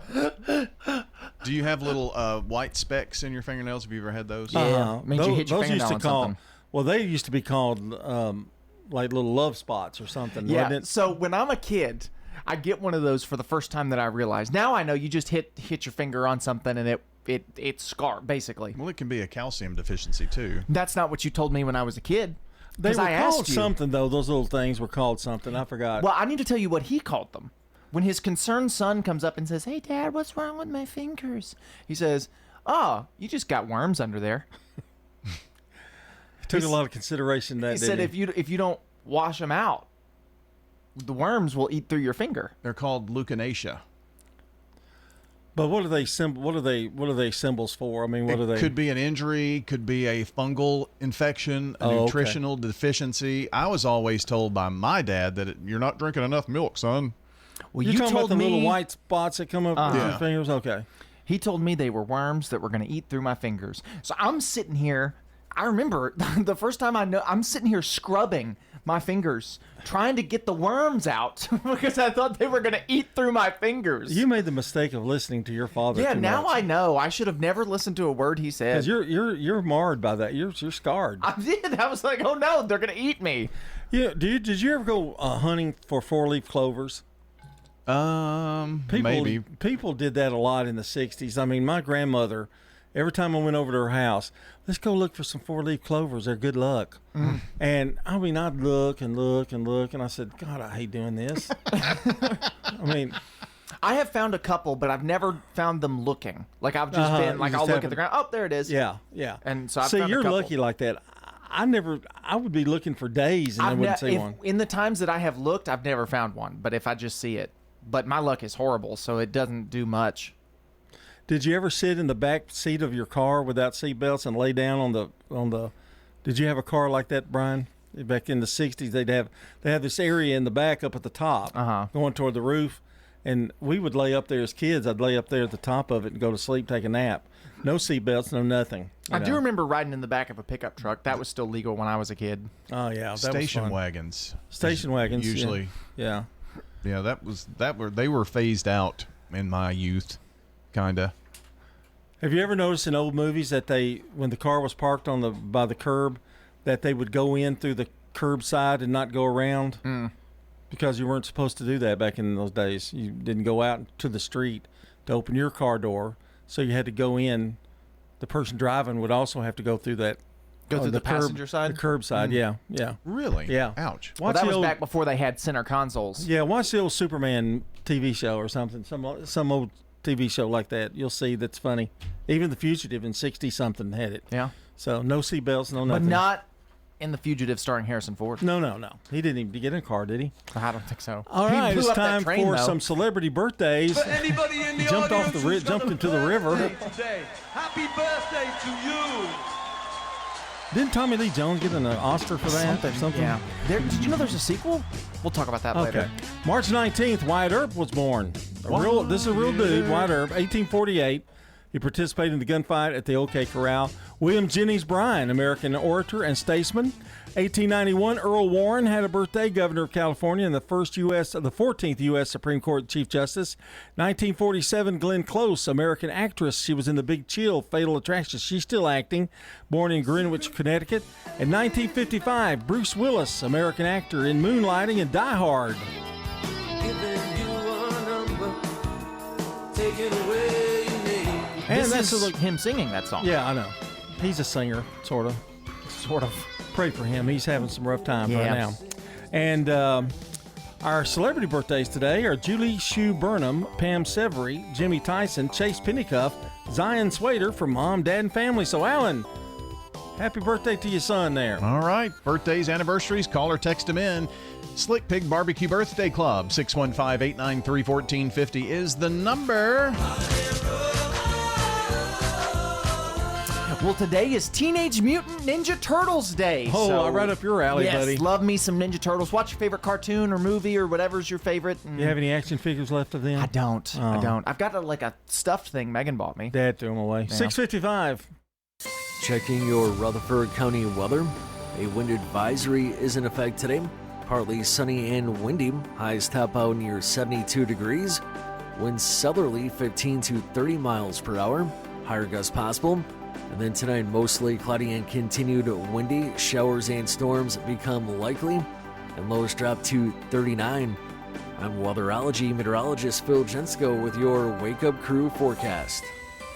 Do you have little white specks in your fingernails? Have you ever had those? Yeah. Means you hit your fingernail on something. Well, they used to be called like little love spots or something. Yeah. Wasn't it? So when I'm a kid, I get one of those for the first time that I realize. Now I know you just hit your finger on something and it's scarred, basically. Well, it can be a calcium deficiency too. That's not what you told me when I was a kid. They were called something, though. Those little things were called something. I forgot. Well, I need to tell you what he called them. When his concerned son comes up and says, "Hey, Dad, what's wrong with my fingers?" He says, "Oh, you just got worms under there." Took a lot of consideration that. He said, "If you don't wash them out, the worms will eat through your finger." They're called leucanacea. But what are they symbols for? I mean, what are they? Could be an injury, could be a fungal infection, a nutritional deficiency. I was always told by my dad that you're not drinking enough milk, son. Well, You're you talking told about the me little white spots that come up with your fingers? Okay. He told me they were worms that were going to eat through my fingers. So I'm sitting here. I remember the first time I'm sitting here scrubbing my fingers, trying to get the worms out because I thought they were going to eat through my fingers. You made the mistake of listening to your father. Yeah, too now much. I know. I should have never listened to a word he said. Because you're marred by that. You're scarred. I did. I was like, oh no, they're going to eat me. Yeah, dude. Did you ever go hunting for 4-leaf clovers? Maybe. People did that a lot in the 60s. I mean, my grandmother, every time I went over to her house, let's go look for some 4-leaf clovers. They're good luck. And I mean, I'd look and look and look, and I said, God, I hate doing this. I mean, I have found a couple, but I've never found them looking. Like I've just been like, I'll look at the ground. Oh, there it is. Yeah. And so I've see, found you're a couple. lucky like that. I would be looking for days and I wouldn't see one. In the times that I have looked, I've never found one. But if I just see it, but my luck is horrible, so it doesn't do much. Did you ever sit in the back seat of your car without seatbelts and lay down on the? Did you have a car like that, Brian? Back in the 60s, they have this area in the back up at the top, going toward the roof, and we would lay up there as kids. I'd lay up there at the top of it and go to sleep, take a nap. No seatbelts, no nothing. I do remember riding in the back of a pickup truck. That was still legal when I was a kid. Oh yeah, that Station was fun. wagons. Station wagons usually. Yeah. Yeah, they were phased out in my youth, kinda. Have you ever noticed in old movies that when the car was parked by the curb, that they would go in through the curbside and not go around? Because you weren't supposed to do that back in those days. You didn't go out to the street to open your car door, so you had to go in. The person driving would also have to go through that. Go through the passenger side? The curbside, yeah. Really? Yeah. Ouch. Well, that was back before they had center consoles. Yeah, watch the old Superman TV show or something. Some old TV show like that. You'll see that's funny. Even The Fugitive in 60-something had it. Yeah. So no seatbelts, no nothing. But not in The Fugitive starring Harrison Ford. No. He didn't even get in a car, did he? I don't think so. All right, blew it's up that time train, for though. some celebrity birthdays. For anybody in the Jumped off audience jumped into the river. Today. Happy birthday to you. Didn't Tommy Lee Jones get an Oscar for that? Something? Yeah. Did you know there's a sequel? We'll talk about that Okay. later. March 19th, Wyatt Earp was born. This is a real dude, Wyatt Earp, 1848. He participated in the gunfight at the OK Corral. William Jennings Bryan, American orator and statesman. 1891, Earl Warren had a birthday, governor of California and the 14th U.S. Supreme Court Chief Justice. 1947, Glenn Close, American actress. She was in The Big Chill, Fatal Attraction. She's still acting, born in Greenwich, Connecticut. In 1955, Bruce Willis, American actor in Moonlighting and Die Hard. And this is him singing that song. Yeah, I know. He's a singer, sort of. Pray for him. He's having some rough times right now. And our celebrity birthdays today are Julie Shue Burnham, Pam Severy, Jimmy Tyson, Chase Pennycuff, Zion Swader from Mom, Dad, and Family. So, Alan, happy birthday to your son there. All right. Birthdays, anniversaries, call or text them in. Slick Pig Barbecue Birthday Club, 615-893-1450 is the number. Well, today is Teenage Mutant Ninja Turtles Day. Oh, right up your alley, buddy. Yes, love me some Ninja Turtles. Watch your favorite cartoon or movie or whatever's your favorite. You have any action figures left of them? I don't. I've got a stuffed thing Megan bought me. Dad threw them away. Yeah. 6:55. Checking your Rutherford County weather. A wind advisory is in effect today. Partly sunny and windy. Highs top out near 72 degrees. Winds southerly 15 to 30 miles per hour. Higher gusts possible. And then tonight, mostly cloudy and continued windy. Showers and storms become likely. And lows drop to 39. I'm weatherology meteorologist Phil Jensko with your Wake Up Crew forecast.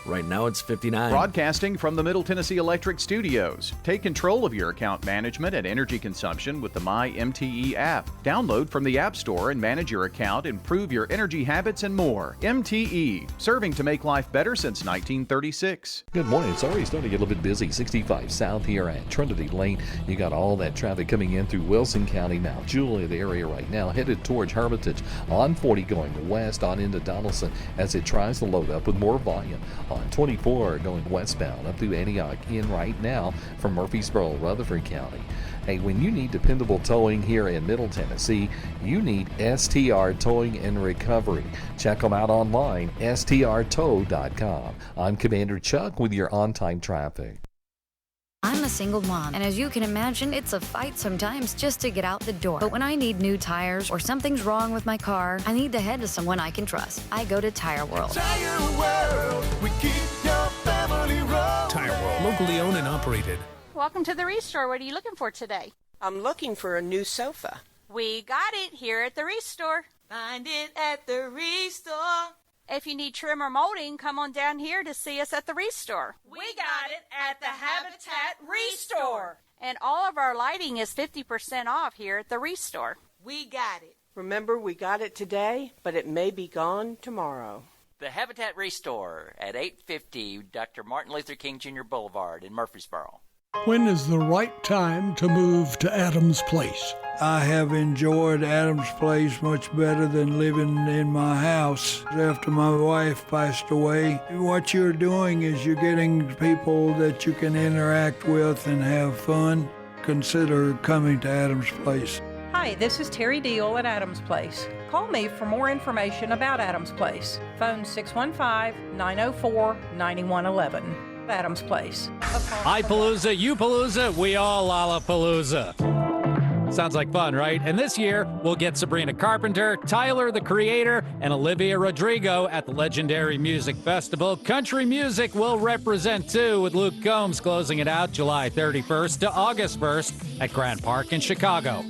Right now it's 59. Broadcasting from the Middle Tennessee Electric Studios. Take control of your account management and energy consumption with the MyMTE app. Download from the App Store and manage your account, improve your energy habits, and more. MTE, serving to make life better since 1936. Good morning. It's already starting to get a little bit busy. 65 south here at Trinity Lane. You got all that traffic coming in through Wilson County now. Julia, the area right now, headed towards Hermitage on 40 going west on into Donaldson as it tries to load up with more volume. On 24 going westbound up through Antioch in right now from Murfreesboro, Rutherford County. Hey, when you need dependable towing here in Middle Tennessee, you need STR Towing and Recovery. Check them out online, strtow.com. I'm Commander Chuck with your on-time traffic. I'm a single mom, and as you can imagine, it's a fight sometimes just to get out the door. But when I need new tires or something's wrong with my car, I need to head to someone I can trust. I go to Tire World. Tire World, we keep your family rolling. Tire World, locally owned and operated. Welcome to the Restore. What are you looking for today? I'm looking for a new sofa. We got it here at the Restore. Find it at the Restore. If you need trim or molding, come on down here to see us at the Restore. We got it at the Habitat Restore. And all of our lighting is 50% off here at the Restore. We got it. Remember, we got it today, but it may be gone tomorrow. The Habitat Restore at 850 Dr. Martin Luther King Jr. Boulevard in Murfreesboro. When is the right time to move to Adams Place? I have enjoyed Adams Place much better than living in my house after my wife passed away. What you're doing is you're getting people that you can interact with and have fun. Consider coming to Adams Place. Hi, this is Terry Deal at Adams Place. Call me for more information about Adams Place. Phone 615-904-9111. Adams Place. I Palooza, you Palooza, we all Lollapalooza. Sounds like fun, right? And this year, we'll get Sabrina Carpenter, Tyler, the Creator, and Olivia Rodrigo at the legendary music festival. Country music will represent, too, with Luke Combs closing it out July 31st to August 1st at Grant Park in Chicago.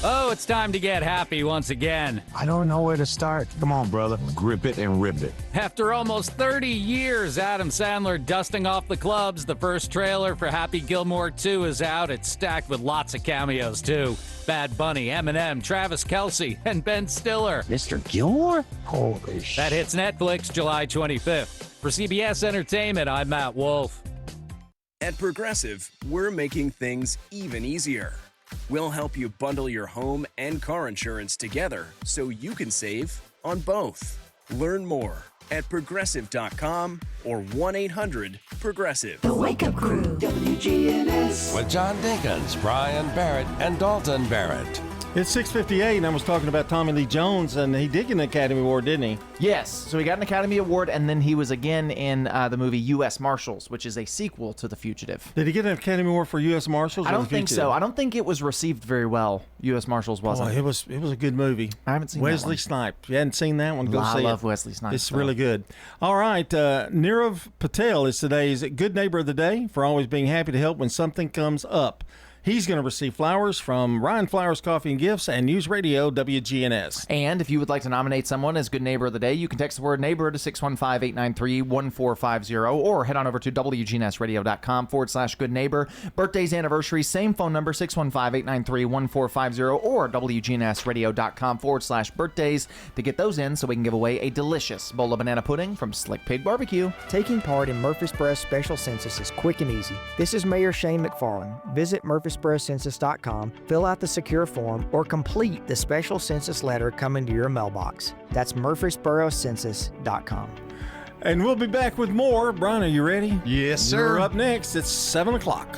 Oh, it's time to get happy once again. I don't know where to start. Come on, brother. Grip it and rip it. After almost 30 years, Adam Sandler dusting off the clubs. The first trailer for Happy Gilmore 2 is out. It's stacked with lots of cameos, too. Bad Bunny, Eminem, Travis Kelce, and Ben Stiller. Mr. Gilmore? Holy shit. That hits Netflix July 25th. For CBS Entertainment, I'm Matt Wolf. At Progressive, we're making things even easier. We'll help you bundle your home and car insurance together so you can save on both. Learn more at Progressive.com or 1-800-PROGRESSIVE. The Wake Up Crew, WGNS. With John Dinkins, Brian Barrett, and Dalton Barrett. It's 6:58, and I was talking about Tommy Lee Jones, and he did get an Academy Award, didn't he? Yes. So he got an Academy Award, and then he was again in the movie U.S. Marshals, which is a sequel to The Fugitive. Did he get an Academy Award for U.S. Marshals? I don't think so. I don't think it was received very well. U.S. Marshals wasn't. Oh, it was a good movie. I haven't seen Wesley that one. Snipes. If you hadn't seen that one, go see it. I love Wesley Snipes. It's really good. All right. Nirav Patel is today's Good Neighbor of the Day for always being happy to help when something comes up. He's going to receive flowers from Ryan Flowers Coffee and Gifts and News Radio WGNS. And if you would like to nominate someone as Good Neighbor of the Day, you can text the word neighbor to 615-893-1450 or head on over to WGNSradio.com/Good Neighbor. Birthdays, anniversaries, same phone number, 615-893-1450 or WGNSradio.com/birthdays to get those in so we can give away a delicious bowl of banana pudding from Slick Pig Barbecue. Taking part in Murfreesboro's special census is quick and easy. This is Mayor Shane McFarland. Visit murfreesborocensus.com, fill out the secure form, or complete the special census letter coming to your mailbox. That's murfreesborocensus.com. And we'll be back with more. Brian, are you ready? Yes, sir. You're up next. It's 7 o'clock.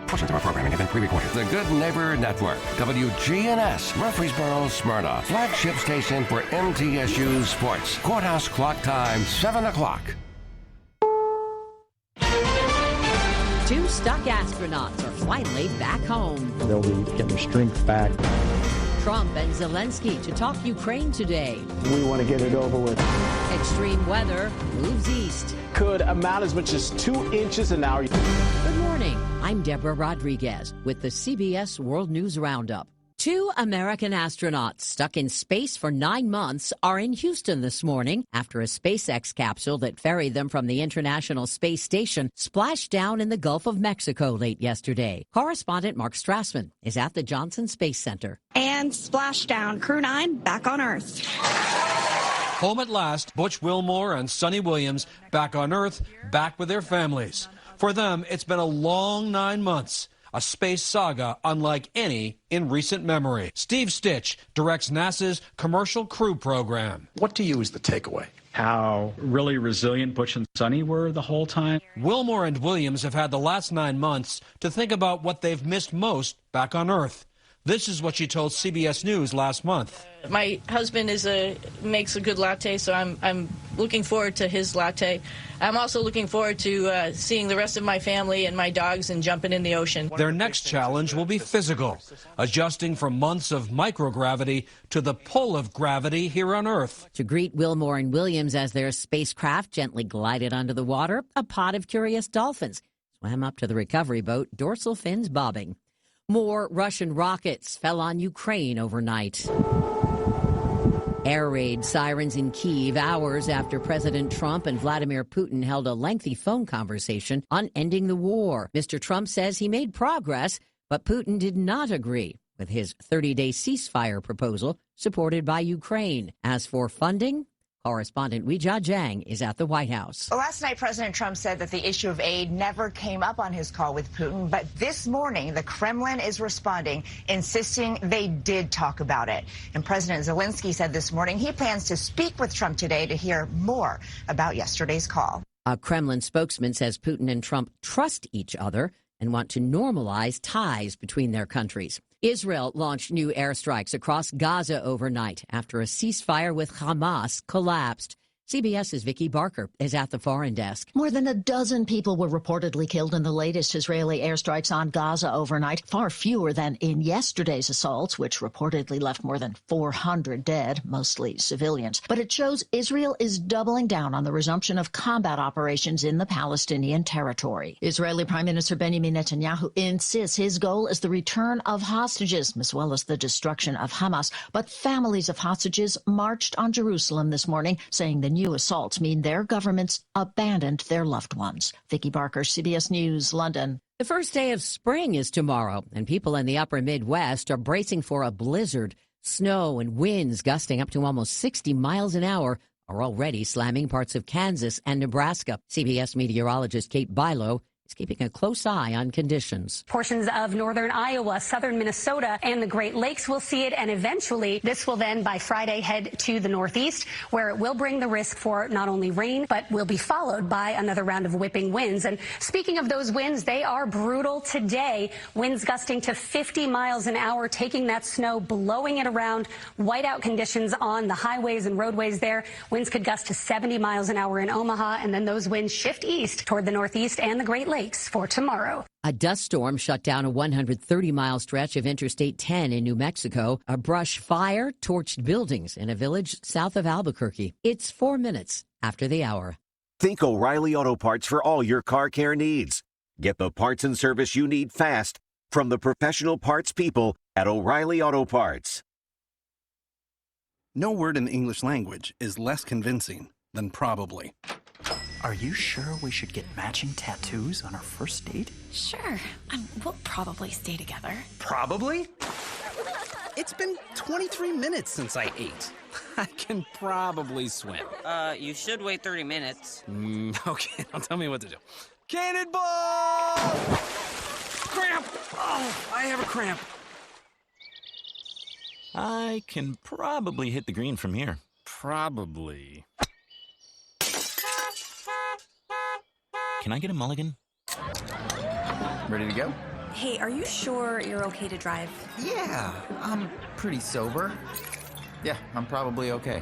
Portions of our programming have been pre-recorded. The Good Neighbor Network, WGNS, Murfreesboro, Smyrna, flagship station for MTSU Sports. Courthouse clock time, 7 o'clock. Two stuck astronauts are finally back home. They'll be getting their strength back. Trump and Zelensky to talk Ukraine today. We want to get it over with. Extreme weather moves east. Could amount as much as 2 inches an hour. Good morning. I'm Deborah Rodriguez with the CBS World News Roundup. 2 American astronauts stuck in space for 9 months are in Houston this morning after a SpaceX capsule that ferried them from the International Space Station splashed down in the Gulf of Mexico late yesterday. Correspondent Mark Strassman is at the Johnson Space Center. And splashdown. Crew 9 back on Earth. Home at last, Butch Wilmore and Sonny Williams back on Earth, back with their families. For them, it's been a long 9 months. A space saga unlike any in recent memory. Steve Stitch directs NASA's Commercial Crew Program. What to you is the takeaway? How really resilient Butch and Sonny were the whole time. Wilmore and Williams have had the last 9 months to think about what they've missed most back on Earth. This is what she told CBS News last month. My husband makes a good latte, so I'm looking forward to his latte. I'm also looking forward to seeing the rest of my family and my dogs and jumping in the ocean. Their next challenge will be physical, adjusting from months of microgravity to the pull of gravity here on Earth. To greet Wilmore and Williams as their spacecraft gently glided under the water, a pod of curious dolphins swam up to the recovery boat, dorsal fins bobbing. More Russian rockets fell on Ukraine overnight. Air raid sirens in Kyiv hours after President Trump and Vladimir Putin held a lengthy phone conversation on ending the war. Mr. Trump says he made progress, but Putin did not agree with his 30-day ceasefire proposal supported by Ukraine. As for funding, correspondent Weijia Jiang is at the White House. Well, last night, President Trump said that the issue of aid never came up on his call with Putin. But this morning, the Kremlin is responding, insisting they did talk about it. And President Zelensky said this morning he plans to speak with Trump today to hear more about yesterday's call. A Kremlin spokesman says Putin and Trump trust each other and want to normalize ties between their countries. Israel launched new airstrikes across Gaza overnight after a ceasefire with Hamas collapsed. CBS's Vicki Barker is at the foreign desk. More than a dozen people were reportedly killed in the latest Israeli airstrikes on Gaza overnight, far fewer than in yesterday's assaults, which reportedly left more than 400 dead, mostly civilians. But it shows Israel is doubling down on the resumption of combat operations in the Palestinian territory. Israeli Prime Minister Benjamin Netanyahu insists his goal is the return of hostages, as well as the destruction of Hamas. But families of hostages marched on Jerusalem this morning, saying the new assaults mean their governments abandoned their loved ones. Vicki Barker, CBS News, London. The first day of spring is tomorrow, and people in the upper Midwest are bracing for a blizzard. Snow and winds gusting up to almost 60 miles an hour are already slamming parts of Kansas and Nebraska. CBS meteorologist Kate Bilo is keeping a close eye on conditions. Portions of northern Iowa, southern Minnesota, and the Great Lakes will see it, and eventually this will then by Friday head to the northeast, where it will bring the risk for not only rain, but will be followed by another round of whipping winds. And speaking of those winds, they are brutal today. Winds gusting to 50 miles an hour, taking that snow, blowing it around. Whiteout conditions on the highways and roadways there. Winds could gust to 70 miles an hour in Omaha, and then those winds shift east toward the northeast and the Great Lakes for tomorrow. A dust storm shut down a 130-mile stretch of Interstate 10 in New Mexico. A brush fire torched buildings in a village south of Albuquerque. It's 4 minutes after the hour. Think O'Reilly Auto Parts for all your car care needs. Get the parts and service you need fast from the professional parts people at O'Reilly Auto Parts. No word in the English language is less convincing than probably. Are you sure we should get matching tattoos on our first date? Sure. We'll probably stay together. Probably? It's been 23 minutes since I ate. I can probably swim. You should wait 30 minutes. Okay, now tell me what to do. Cannonball! Cramp! Oh, I have a cramp. I can probably hit the green from here. Probably. Can I get a mulligan? Ready to go? Hey, are you sure you're okay to drive? Yeah, I'm pretty sober. Yeah, I'm probably okay.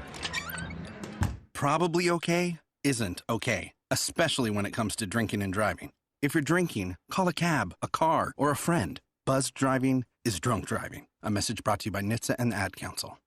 Probably okay isn't okay, especially when it comes to drinking and driving. If you're drinking, call a cab, a car, or a friend. Buzzed driving is drunk driving. A message brought to you by NHTSA and the Ad Council.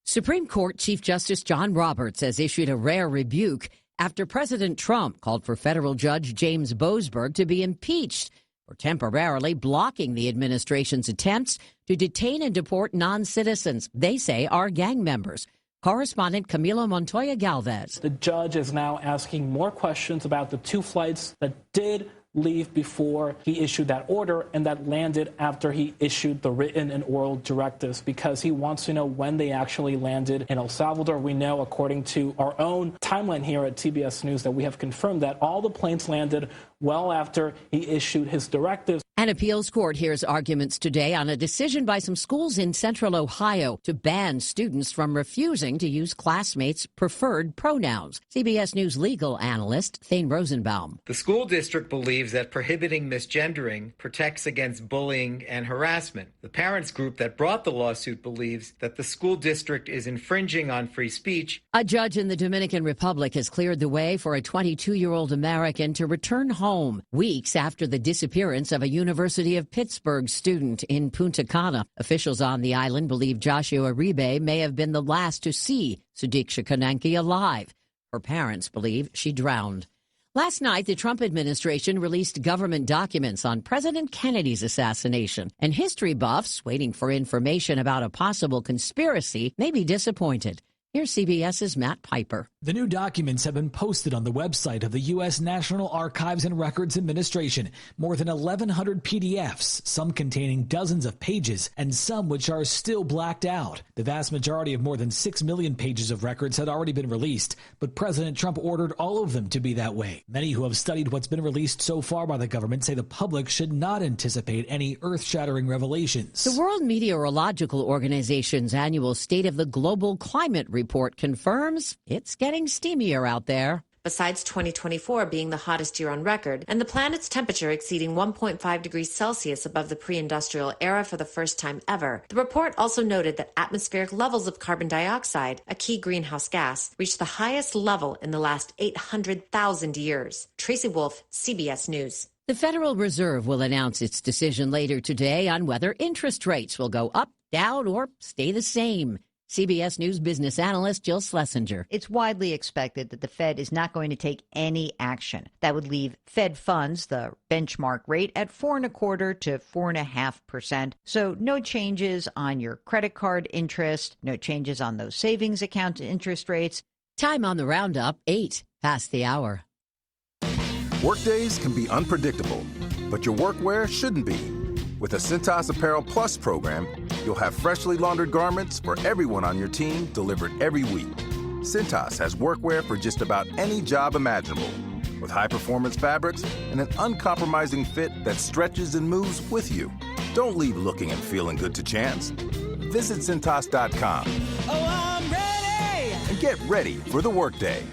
Supreme Court Chief Justice John Roberts has issued a rare rebuke after President Trump called for federal judge James Boasberg to be impeached for temporarily blocking the administration's attempts to detain and deport non-citizens they say are gang members. Correspondent Camilo Montoya Galvez. The judge is now asking more questions about the 2 flights that did leave before he issued that order and that landed after he issued the written and oral directives, because he wants to know when they actually landed in El Salvador. We know, according to our own timeline here at CBS News, that we have confirmed that all the planes landed well after he issued his directives. An appeals court hears arguments today on a decision by some schools in central Ohio to ban students from refusing to use classmates' preferred pronouns. CBS News legal analyst Thane Rosenbaum. The school district believes that prohibiting misgendering protects against bullying and harassment. The parents group that brought the lawsuit believes that the school district is infringing on free speech. A judge in the Dominican Republic has cleared the way for a 22-year-old American to return home weeks after the disappearance of a University of Pittsburgh student in Punta Cana. Officials on the island believe Joshua Uribe may have been the last to see Sudiksha Kananki alive. Her parents believe she drowned. Last night, the Trump administration released government documents on President Kennedy's assassination, and history buffs waiting for information about a possible conspiracy may be disappointed. Here's CBS's Matt Piper. The new documents have been posted on the website of the U.S. National Archives and Records Administration. More than 1,100 PDFs, some containing dozens of pages, and some which are still blacked out. The vast majority of more than 6 million pages of records had already been released, but President Trump ordered all of them to be that way. Many who have studied what's been released so far by the government say the public should not anticipate any earth-shattering revelations. The World Meteorological Organization's annual State of the Global Climate Report confirms it's getting steamier out there. Besides 2024 being the hottest year on record and the planet's temperature exceeding 1.5 degrees Celsius above the pre-industrial era for the first time ever, the report also noted that atmospheric levels of carbon dioxide, a key greenhouse gas, reached the highest level in the last 800,000 years. Tracy Wolf, CBS News. The Federal Reserve will announce its decision later today on whether interest rates will go up, down, or stay the same. CBS News business analyst Jill Schlesinger. It's widely expected that the Fed is not going to take any action. That would leave Fed funds, the benchmark rate, at 4.25% to 4.5%. So no changes on your credit card interest, no changes on those savings account interest rates. Time on the roundup, 8 past the hour. Workdays can be unpredictable, but your workwear shouldn't be. With the Cintas Apparel Plus program, you'll have freshly laundered garments for everyone on your team delivered every week. Cintas has workwear for just about any job imaginable, with high-performance fabrics and an uncompromising fit that stretches and moves with you. Don't leave looking and feeling good to chance. Visit Cintas.com. Oh, I'm ready! And get ready for the workday.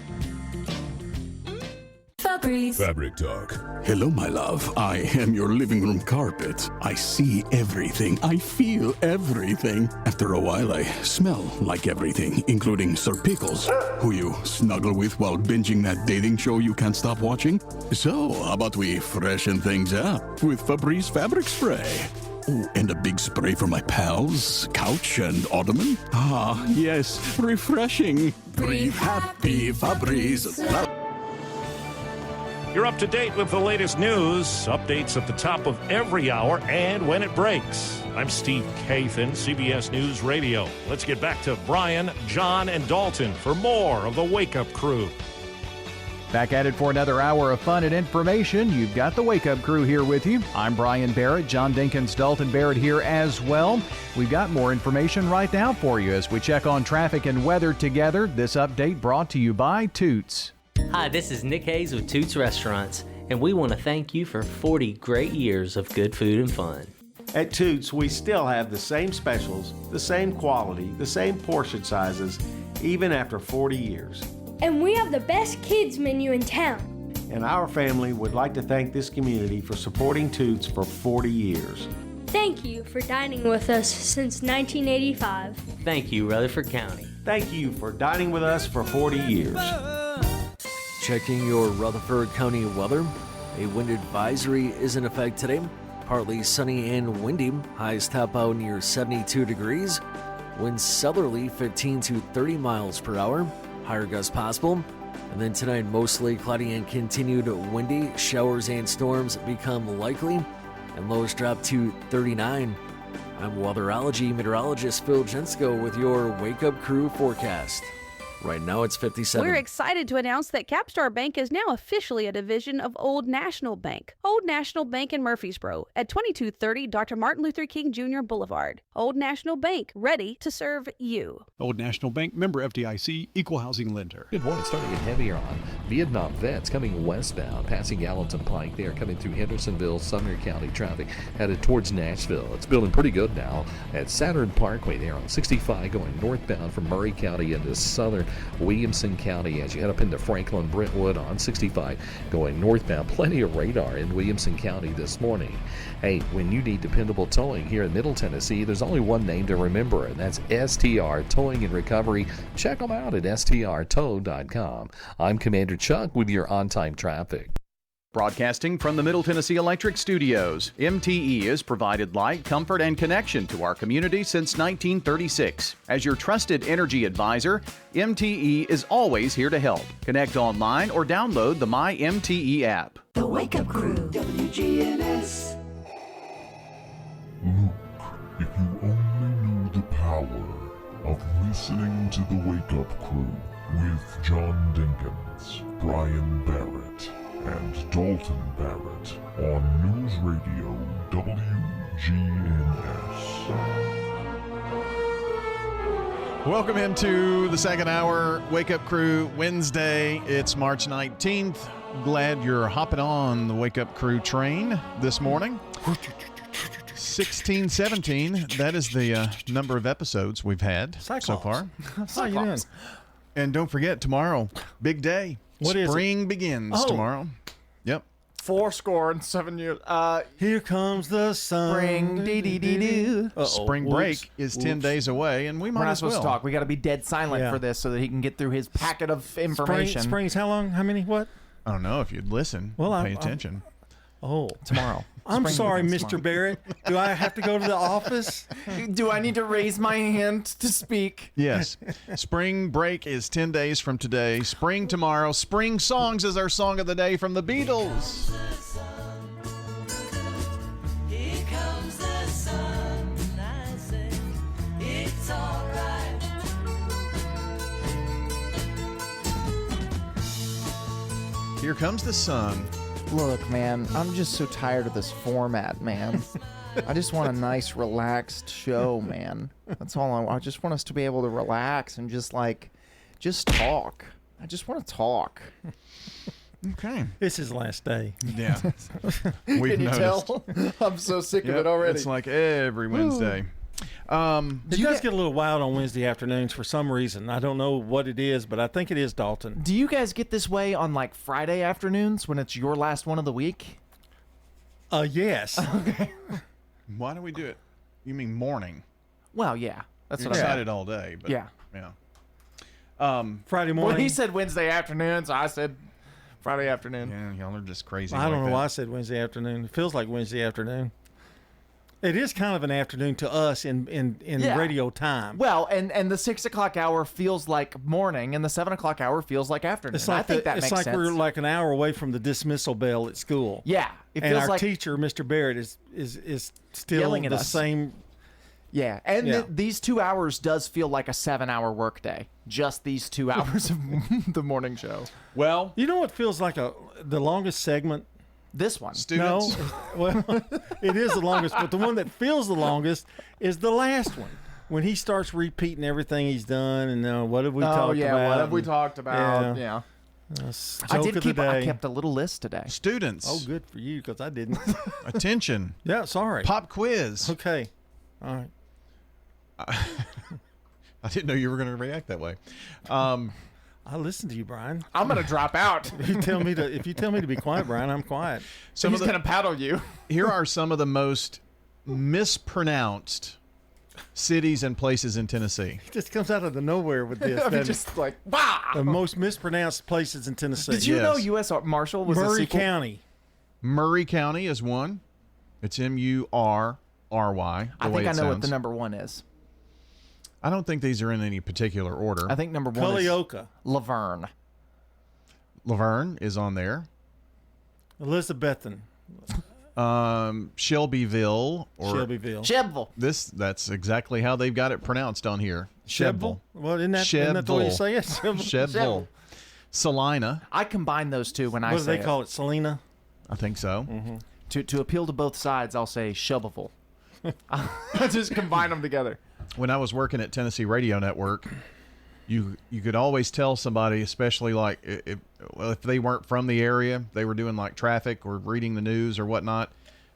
Febreze. Fabric Talk. Hello, my love. I am your living room carpet. I see everything. I feel everything. After a while, I smell like everything, including Sir Pickles, who you snuggle with while binging that dating show you can't stop watching. So, how about we freshen things up with Febreze Fabric Spray? Oh, and a big spray for my pals, couch and ottoman. Ah, yes, refreshing. Breathe happy, Febreze. You're up to date with the latest news, updates at the top of every hour and when it breaks. I'm Steve Kathan, CBS News Radio. Let's get back to Brian, John, and Dalton for more of the Wake Up Crew. Back at it for another hour of fun and information. You've got the Wake Up Crew here with you. I'm Brian Barrett, John Dinkins, Dalton Barrett here as well. We've got more information right now for you as we check on traffic and weather together. This update brought to you by Toots. Hi, this is Nick Hayes with Toots Restaurants, and we want to thank you for 40 great years of good food and fun. At Toots, we still have the same specials, the same quality, the same portion sizes, even after 40 years. And we have the best kids menu in town. And our family would like to thank this community for supporting Toots for 40 years. Thank you for dining with us since 1985. Thank you, Rutherford County. Thank you for dining with us for 40 years. Checking your Rutherford County weather. A wind advisory is in effect today. Partly sunny and windy. Highs top out near 72 degrees. Winds southerly 15 to 30 miles per hour. Higher gusts possible. And then tonight, mostly cloudy and continued windy. Showers and storms become likely. and lows drop to 39. I'm weatherology meteorologist Phil Jensko with your Wake Up Crew forecast. Right now it's 57. We're excited to announce that Capstar Bank is now officially a division of Old National Bank. Old National Bank in Murfreesboro at 2230 Dr. Martin Luther King Jr. Boulevard. Old National Bank, ready to serve you. Old National Bank, member FDIC, equal housing lender. Good morning. Starting to get heavier on Vietnam vets coming westbound, passing Gallatin Pike. They are coming through Hendersonville, Sumner County traffic, headed towards Nashville. It's building pretty good now at Saturn Parkway there on 65 going northbound from Murray County into southern Williamson County as you head up into Franklin Brentwood on 65 going northbound. Plenty of radar in Williamson County this morning. Hey, when you need dependable towing here in Middle Tennessee, there's only one name to remember, and that's STR Towing and Recovery. Check them out at strtow.com. I'm Commander Chuck with your on-time traffic. Broadcasting from the Middle Tennessee Electric Studios, MTE has provided light, comfort, and connection to our community since 1936. As your trusted energy advisor, MTE is always here to help. Connect online or download the My MTE app. The Wake Up Crew, WGNS. Look, if you only knew the power of listening to the Wake Up Crew with John Dinkins, Brian Barrett, and Dalton Barrett on News Radio WGNS. Welcome into the second hour, Wake Up Crew Wednesday. It's March 19th. Glad you're hopping on the Wake Up Crew train this morning. 1617, that is the number of episodes we've had so far. How you doing? And don't forget, tomorrow, big day. What is it? Spring begins tomorrow. Yep. 7 years. Here comes the sun. Spring, dee-dee-dee-doo. Spring break is 10 days away, and we might We're not as supposed well to talk. We got to be dead silent for this so that he can get through his packet of information. Spring's how long? How many? What? I don't know if you'd listen. Well, pay attention. Tomorrow. I'm Spring sorry, begins Mr. tomorrow. Barrett. Do I have to go to the office? Do I need to raise my hand to speak? Yes. Spring break is 10 days from today. Spring tomorrow. Spring songs is our song of the day from the Beatles. Here comes the sun, I say, it's all right. Here comes the sun. Look, man, I'm just so tired of this format, man. I just want a nice, relaxed show, man. That's all I want. I just want us to be able to relax and just talk. I just want to talk. Okay. It's his last day. Yeah. Can We've you noticed. tell? I'm so sick of Yep, it already. It's like every Wednesday. You guys get a little wild on Wednesday afternoons for some reason. I don't know what it is, but I think it is Dalton. Do you guys get this way on like Friday afternoons when it's your last one of the week? Yes. Okay. Why do we do it? You mean morning? Well, yeah. That's You're what I excited all day. But Yeah. Friday morning. Well, he said Wednesday afternoons. I said Friday afternoon. Yeah, y'all are just crazy. I don't like know that. why I said Wednesday afternoon. It feels like Wednesday afternoon. It is kind of an afternoon to us in Yeah. radio time. Well, and the 6 o'clock hour feels like morning, and the 7 o'clock hour feels like afternoon. It's like I think that it's makes like sense. we're like an hour away from the dismissal bell at school. Yeah, it and feels our like teacher, Mr. Barrett, is still Yelling at the us. same. Yeah, and Yeah. these 2 hours does feel like a 7-hour workday. Just these 2 hours of the morning show. Well, you know what feels like the longest segment? This one. No, well, it is the longest, but the one that feels the longest is the last one. When he starts repeating everything he's done and what have we talked about? what have we talked about? Yeah. I Joke of the I day. kept a little list today. Students. Oh, good for you, because I didn't. Attention. Yeah, sorry. Pop quiz. Okay. All right. I didn't know you were going to react that way. I listen to you, Brian. I'm gonna drop out. If you tell me to be quiet, Brian, I'm quiet. So he's gonna paddle you. Here are some of the most mispronounced cities and places in Tennessee. He just comes out of the nowhere with this. I mean, doesn't just he? like, bah! The most mispronounced places in Tennessee. Did you know U.S. Marshal was a Murray sequel? County? Murray County is one. It's M-U-R-R-Y. I think I know what the number one is. I don't think these are in any particular order. I think number one Culleoka. is Laverne. Laverne is on there. Elizabethan. Shelbyville. Shelbyville. That's exactly how they've got it pronounced on here. Shebville. Well, isn't that the way you say it? Shebville. Salina. I combine those two when I say What do they call it? Selena? I think so. Mm-hmm. To appeal to both sides, I'll say Shelbyville. I just combine them together. When I was working at Tennessee Radio Network, you could always tell somebody, especially like if they weren't from the area, they were doing like traffic or reading the news or whatnot,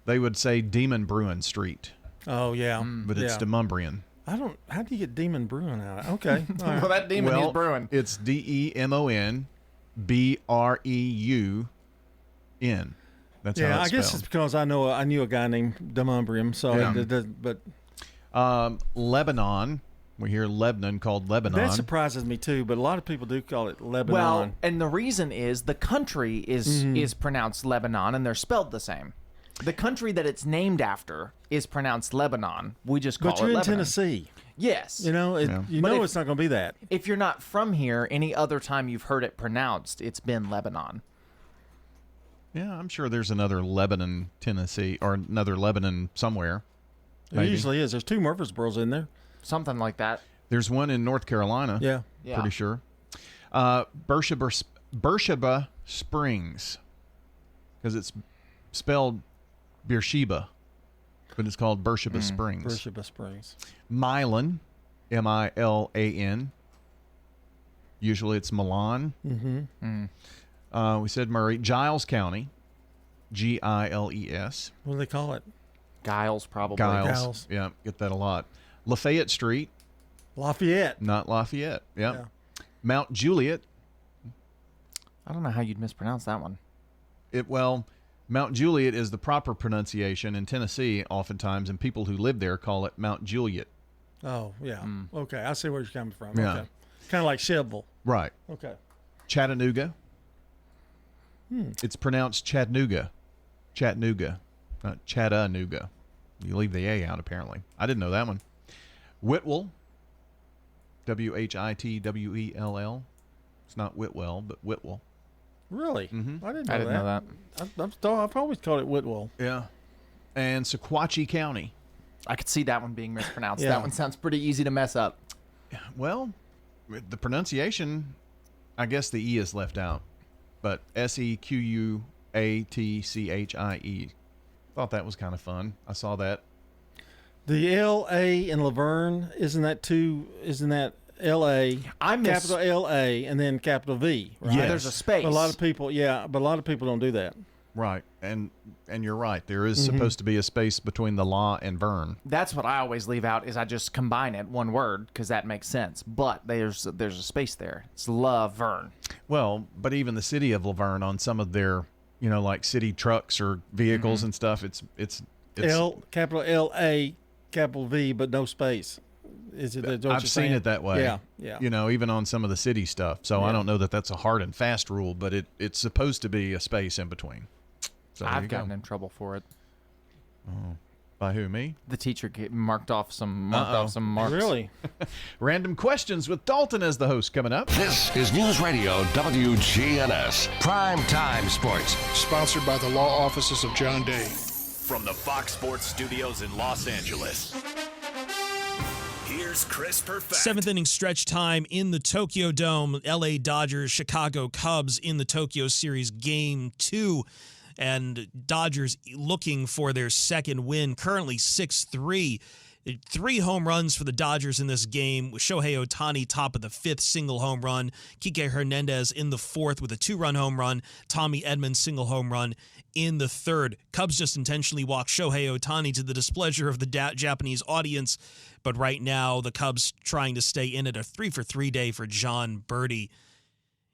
they would say Demon Bruin Street. Oh, yeah. But it's Demumbrian. How do you get Demon Bruin out? Okay. All right. Well, that demon is brewing. It's DemonBreun. That's how it's I guess spelled. it's because I knew a guy named Demumbrium. So, Lebanon. We hear Lebanon called Lebanon. That surprises me too. But a lot of people do call it Lebanon. Well, and the reason is the country is pronounced Lebanon, and they're spelled the same. The country that it's named after is pronounced Lebanon. We just call it Lebanon. But you're in Tennessee. Yes. You know, it's not going to be that. If you're not from here, any other time you've heard it pronounced, it's been Lebanon. Yeah, I'm sure there's another Lebanon, Tennessee, or another Lebanon somewhere. There usually is. There's 2 Murfreesboros in there. Something like that. There's one in North Carolina. Yeah. Pretty sure. Beersheba Springs, because it's spelled Beersheba, but it's called Beersheba Springs. Beersheba Springs. Milan, Milan. Usually it's Milan. We said Murray. Giles County, Giles. What do they call it? Giles, probably. Giles. Yeah, get that a lot. Lafayette Street. Lafayette. Not Lafayette. Yep. Yeah. Mount Juliet. I don't know how you'd mispronounce that one. Mount Juliet is the proper pronunciation in Tennessee oftentimes, and people who live there call it Mount Juliet. Oh, yeah. Okay, I see where you're coming from. Yeah. Okay. Kind of like Shebville. Right. Okay. Chattanooga. It's pronounced Chattanooga. Chattanooga, not Chattanooga. You leave the A out, apparently. I didn't know that one. Whitwell. Whitwell. It's not Whitwell, but Whitwell. Really? Mm-hmm. I didn't know that. I've always called it Whitwell. Yeah. And Sequatchie County. I could see that one being mispronounced. That one sounds pretty easy to mess up. Well, the pronunciation, I guess the E is left out. But Sequatchie. Thought that was kind of fun. I saw that. The L.A. in Laverne, isn't that L.A. capital L.A. and then capital V, right? Yeah, there's a space. But a lot of people don't do that. Right, and you're right. There is supposed to be a space between the La and Vern. That's what I always leave out. Is I just combine it one word because that makes sense. But there's a space there. It's Laverne. Well, but even the city of Laverne on some of their like city trucks or vehicles and stuff, it's capital L.A. capital V, but no space. Is it? I've seen it that way. Yeah. Even on some of the city stuff. So I don't know that that's a hard and fast rule, but it's supposed to be a space in between. So I've gotten in trouble for it. Oh, by who? Me? The teacher marked off some marks. Really? Random questions with Dalton as the host coming up. This is News Radio WGNS Prime Time Sports, sponsored by the law offices of John Day. From the Fox Sports Studios in Los Angeles, here's Chris Perfect. 7th inning stretch time in the Tokyo Dome. LA Dodgers, Chicago Cubs in the Tokyo Series Game 2. And Dodgers looking for their second win, currently 6-3. 3 home runs for the Dodgers in this game, with Shohei Ohtani top of the 5th, single home run. Kike Hernandez in the 4th with a 2-run home run. Tommy Edman single home run in the 3rd. Cubs just intentionally walked Shohei Ohtani to the displeasure of the Japanese audience. But right now, the Cubs trying to stay in it. A 3-for-3 day for John Birdie.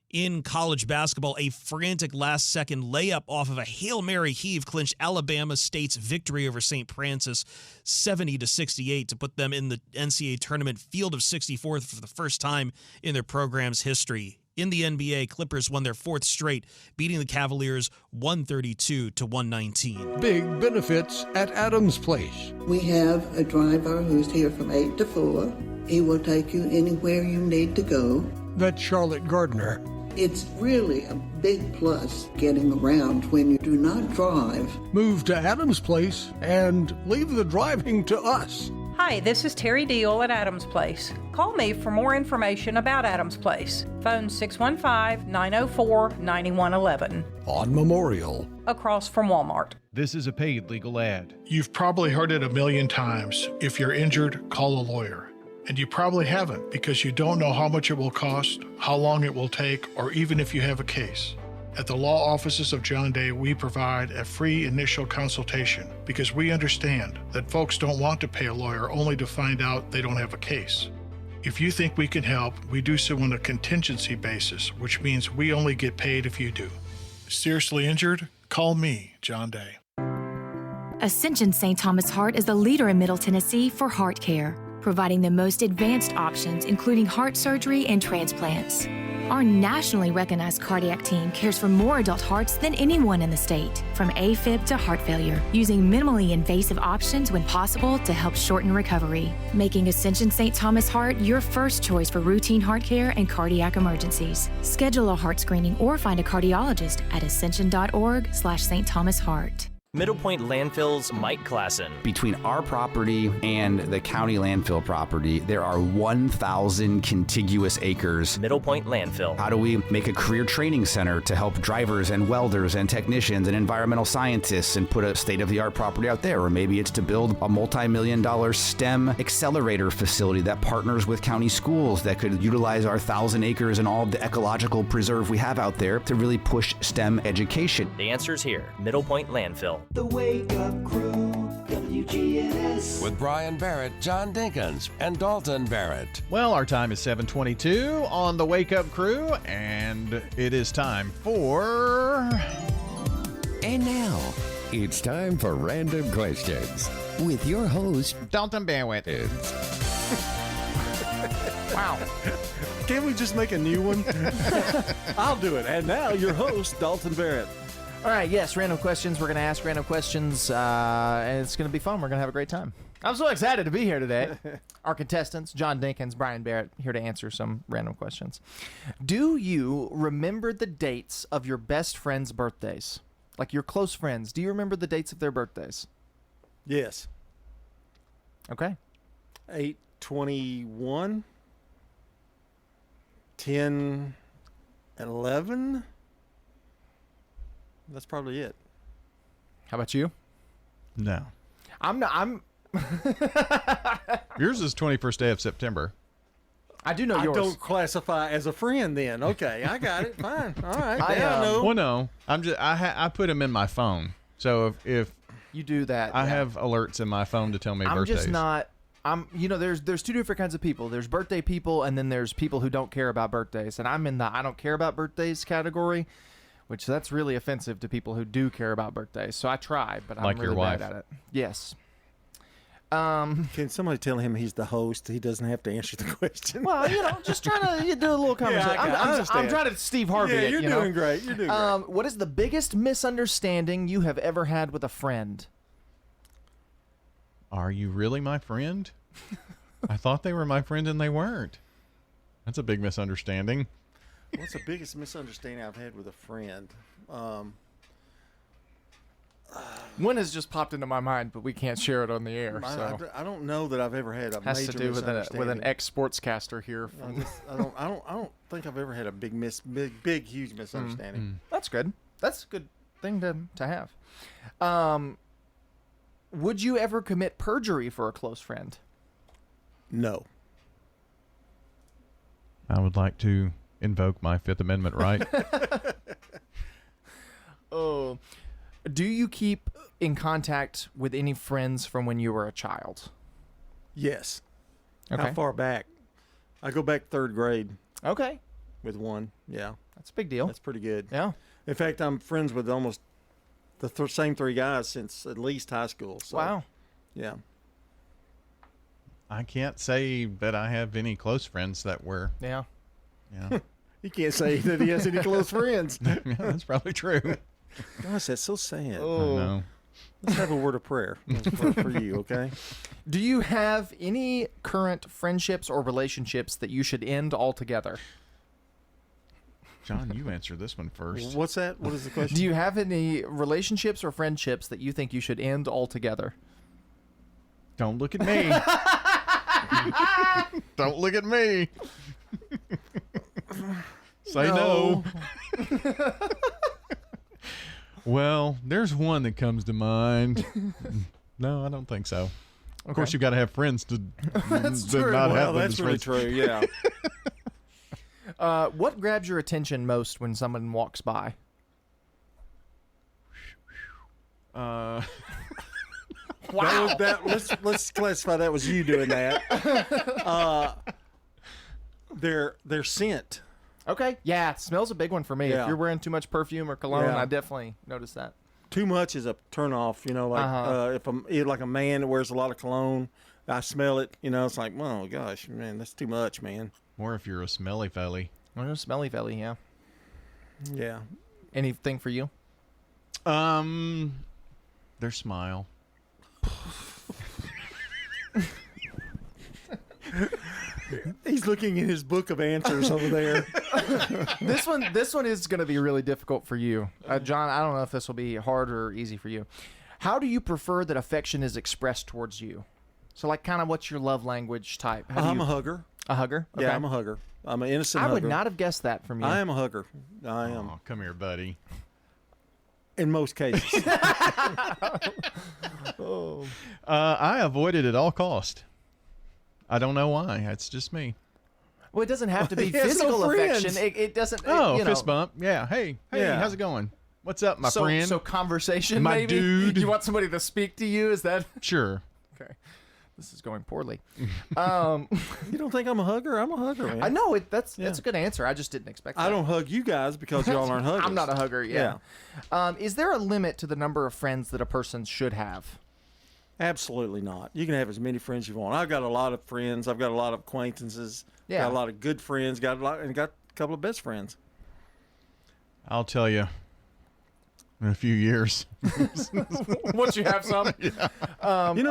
In college basketball, a frantic last-second layup off of a Hail Mary heave clinched Alabama State's victory over St. Francis 70-68 to put them in the NCAA tournament field of 64 for the first time in their program's history. In the NBA, Clippers won their 4th straight, beating the Cavaliers 132-119. Big benefits at Adams Place. We have a driver who's here from 8 to 4. He will take you anywhere you need to go. That's Charlotte Gardner. It's really a big plus getting around when you do not drive. Move to Adams Place and leave the driving to us. Hi, this is Terry Deal at Adams Place. Call me for more information about Adams Place. Phone 615-904-9111. On Memorial. Across from Walmart. This is a paid legal ad. You've probably heard it a million times. If you're injured, call a lawyer. And you probably haven't because you don't know how much it will cost, how long it will take, or even if you have a case. At the law offices of John Day, we provide a free initial consultation because we understand that folks don't want to pay a lawyer only to find out they don't have a case. If you think we can help, we do so on a contingency basis, which means we only get paid if you do. Seriously injured? Call me, John Day. Ascension St. Thomas Heart is the leader in Middle Tennessee for heart care, providing the most advanced options, including heart surgery and transplants. Our nationally recognized cardiac team cares for more adult hearts than anyone in the state, from AFib to heart failure, using minimally invasive options when possible to help shorten recovery, making Ascension St. Thomas Heart your first choice for routine heart care and cardiac emergencies. Schedule a heart screening or find a cardiologist at ascension.org/St. Thomas Heart. Middle Point Landfill's Mike Klassen. Between our property and the county landfill property, there are 1,000 contiguous acres. Middle Point Landfill. How do we make a career training center to help drivers and welders and technicians and environmental scientists and put a state-of-the-art property out there? Or maybe it's to build a multi-million-dollar STEM accelerator facility that partners with county schools that could utilize our 1,000 acres and all of the ecological preserve we have out there to really push STEM education. The answer's here. Middle Point Landfill. The Wake Up Crew, WGNS. With Brian Barrett, John Dinkins, and Dalton Barrett. Well, our time is 7:22 on the Wake Up Crew, and it is time for... And now, it's time for Random Questions with your host, Dalton Barrett. Wow. Can't we just make a new one? I'll do it. And now, your host, Dalton Barrett. All right, yes, random questions. We're going to ask random questions, and it's going to be fun. We're going to have a great time. I'm so excited to be here today. Our contestants, John Dinkins, Brian Barrett, here to answer some random questions. Do you remember the dates of your best friends' birthdays? Like your close friends. Do you remember the dates of their birthdays? Yes. Okay. 8/21, 10/11. That's probably it. How about you? No. I'm Yours is 21st day of September. I do know yours. I don't classify as a friend then. Okay, I got it. Fine. All right. I know. Well, no. I put them in my phone. So if you do that, I have alerts in my phone to tell me birthdays. I'm just not. There's two different kinds of people. There's birthday people, and then there's people who don't care about birthdays. And I'm in the I don't care about birthdays category, which that's really offensive to people who do care about birthdays. So I try, but I'm really bad at it. Yes. Can somebody tell him he's the host? He doesn't have to answer the question. Well, just trying to do a little conversation. Yeah, I'm trying to Steve Harvey yeah, it. You're doing great. You're doing great. What is the biggest misunderstanding you have ever had with a friend? Are you really my friend? I thought they were my friend and they weren't. That's a big misunderstanding. What's the biggest misunderstanding I've had with a friend? One has just popped into my mind, but we can't share it on the air. I don't know that I've ever had a has major to do misunderstanding. with an ex-sportscaster here. I don't think I've ever had a big huge misunderstanding. That's good. That's a good thing to have. Would you ever commit perjury for a close friend? No. I would like to invoke my Fifth Amendment right. Oh. Do you keep in contact with any friends from when you were a child? Yes. Okay. How far back? I go back 3rd grade. Okay. With one. Yeah. That's a big deal. That's pretty good. Yeah. In fact, I'm friends with almost the same 3 guys since at least high school. So, wow. Yeah. I can't say that I have any close friends that were. Yeah. Yeah. You can't say that he has any close friends. Yeah, that's probably true. Gosh, that's so sad. Oh. I know. Let's have a word of prayer for you, okay? Do you have any current friendships or relationships that you should end altogether? John, you answer this one first. What's that? What is the question? Do you have any relationships or friendships that you think you should end altogether? Don't look at me. Don't look at me. Say no. Well, there's one that comes to mind. No, I don't think so. Of course, you got to have friends to, That's to true. not Well, have them that's as really friends. true. Yeah. What grabs your attention most when someone walks by? Wow. Let's classify that was you doing that. Their scent. Okay. Yeah, smell's a big one for me. Yeah. If you're wearing too much perfume or cologne, Yeah. I definitely notice that. Too much is a turn off. You know, like if I'm like a man that wears a lot of cologne, I smell it. You know, it's like, oh gosh, man, that's too much, man. Or if you're a smelly felly. Or a smelly felly, yeah. Yeah. Anything for you? Their smile. He's looking in his book of answers over there. This one is going to be really difficult for you, John. I don't know if this will be hard or easy for you. How do you prefer that affection is expressed towards you? So, like, kind of what's your love language type? I'm a hugger. A hugger? Okay. Yeah, I'm a hugger. I'm an innocent I hugger. would not have guessed that from you. I am a hugger. I am. Oh, come here, buddy. In most cases. I avoid it at all cost. I don't know why. It's just me. Well, it doesn't have to be He has no physical friends. affection. It doesn't. Oh, you know. fist bump. Yeah. Hey, Yeah. how's it going? What's up, my so, friend? So conversation, My maybe? dude. You want somebody to speak to you? Is that Sure. okay? This is going poorly. You don't think I'm a hugger? I'm a hugger, man. I know that's a good answer. I just didn't expect that. I don't hug you guys because y'all aren't huggers. I'm not a hugger. Yeah. Is there a limit to the number of friends that a person should have? Absolutely not. You can have as many friends you want. I've got a lot of friends. I've got a lot of acquaintances. Yeah. Got a lot of good friends. Got a couple of best friends. I'll tell you. In a few years. Once you have some. Yeah. You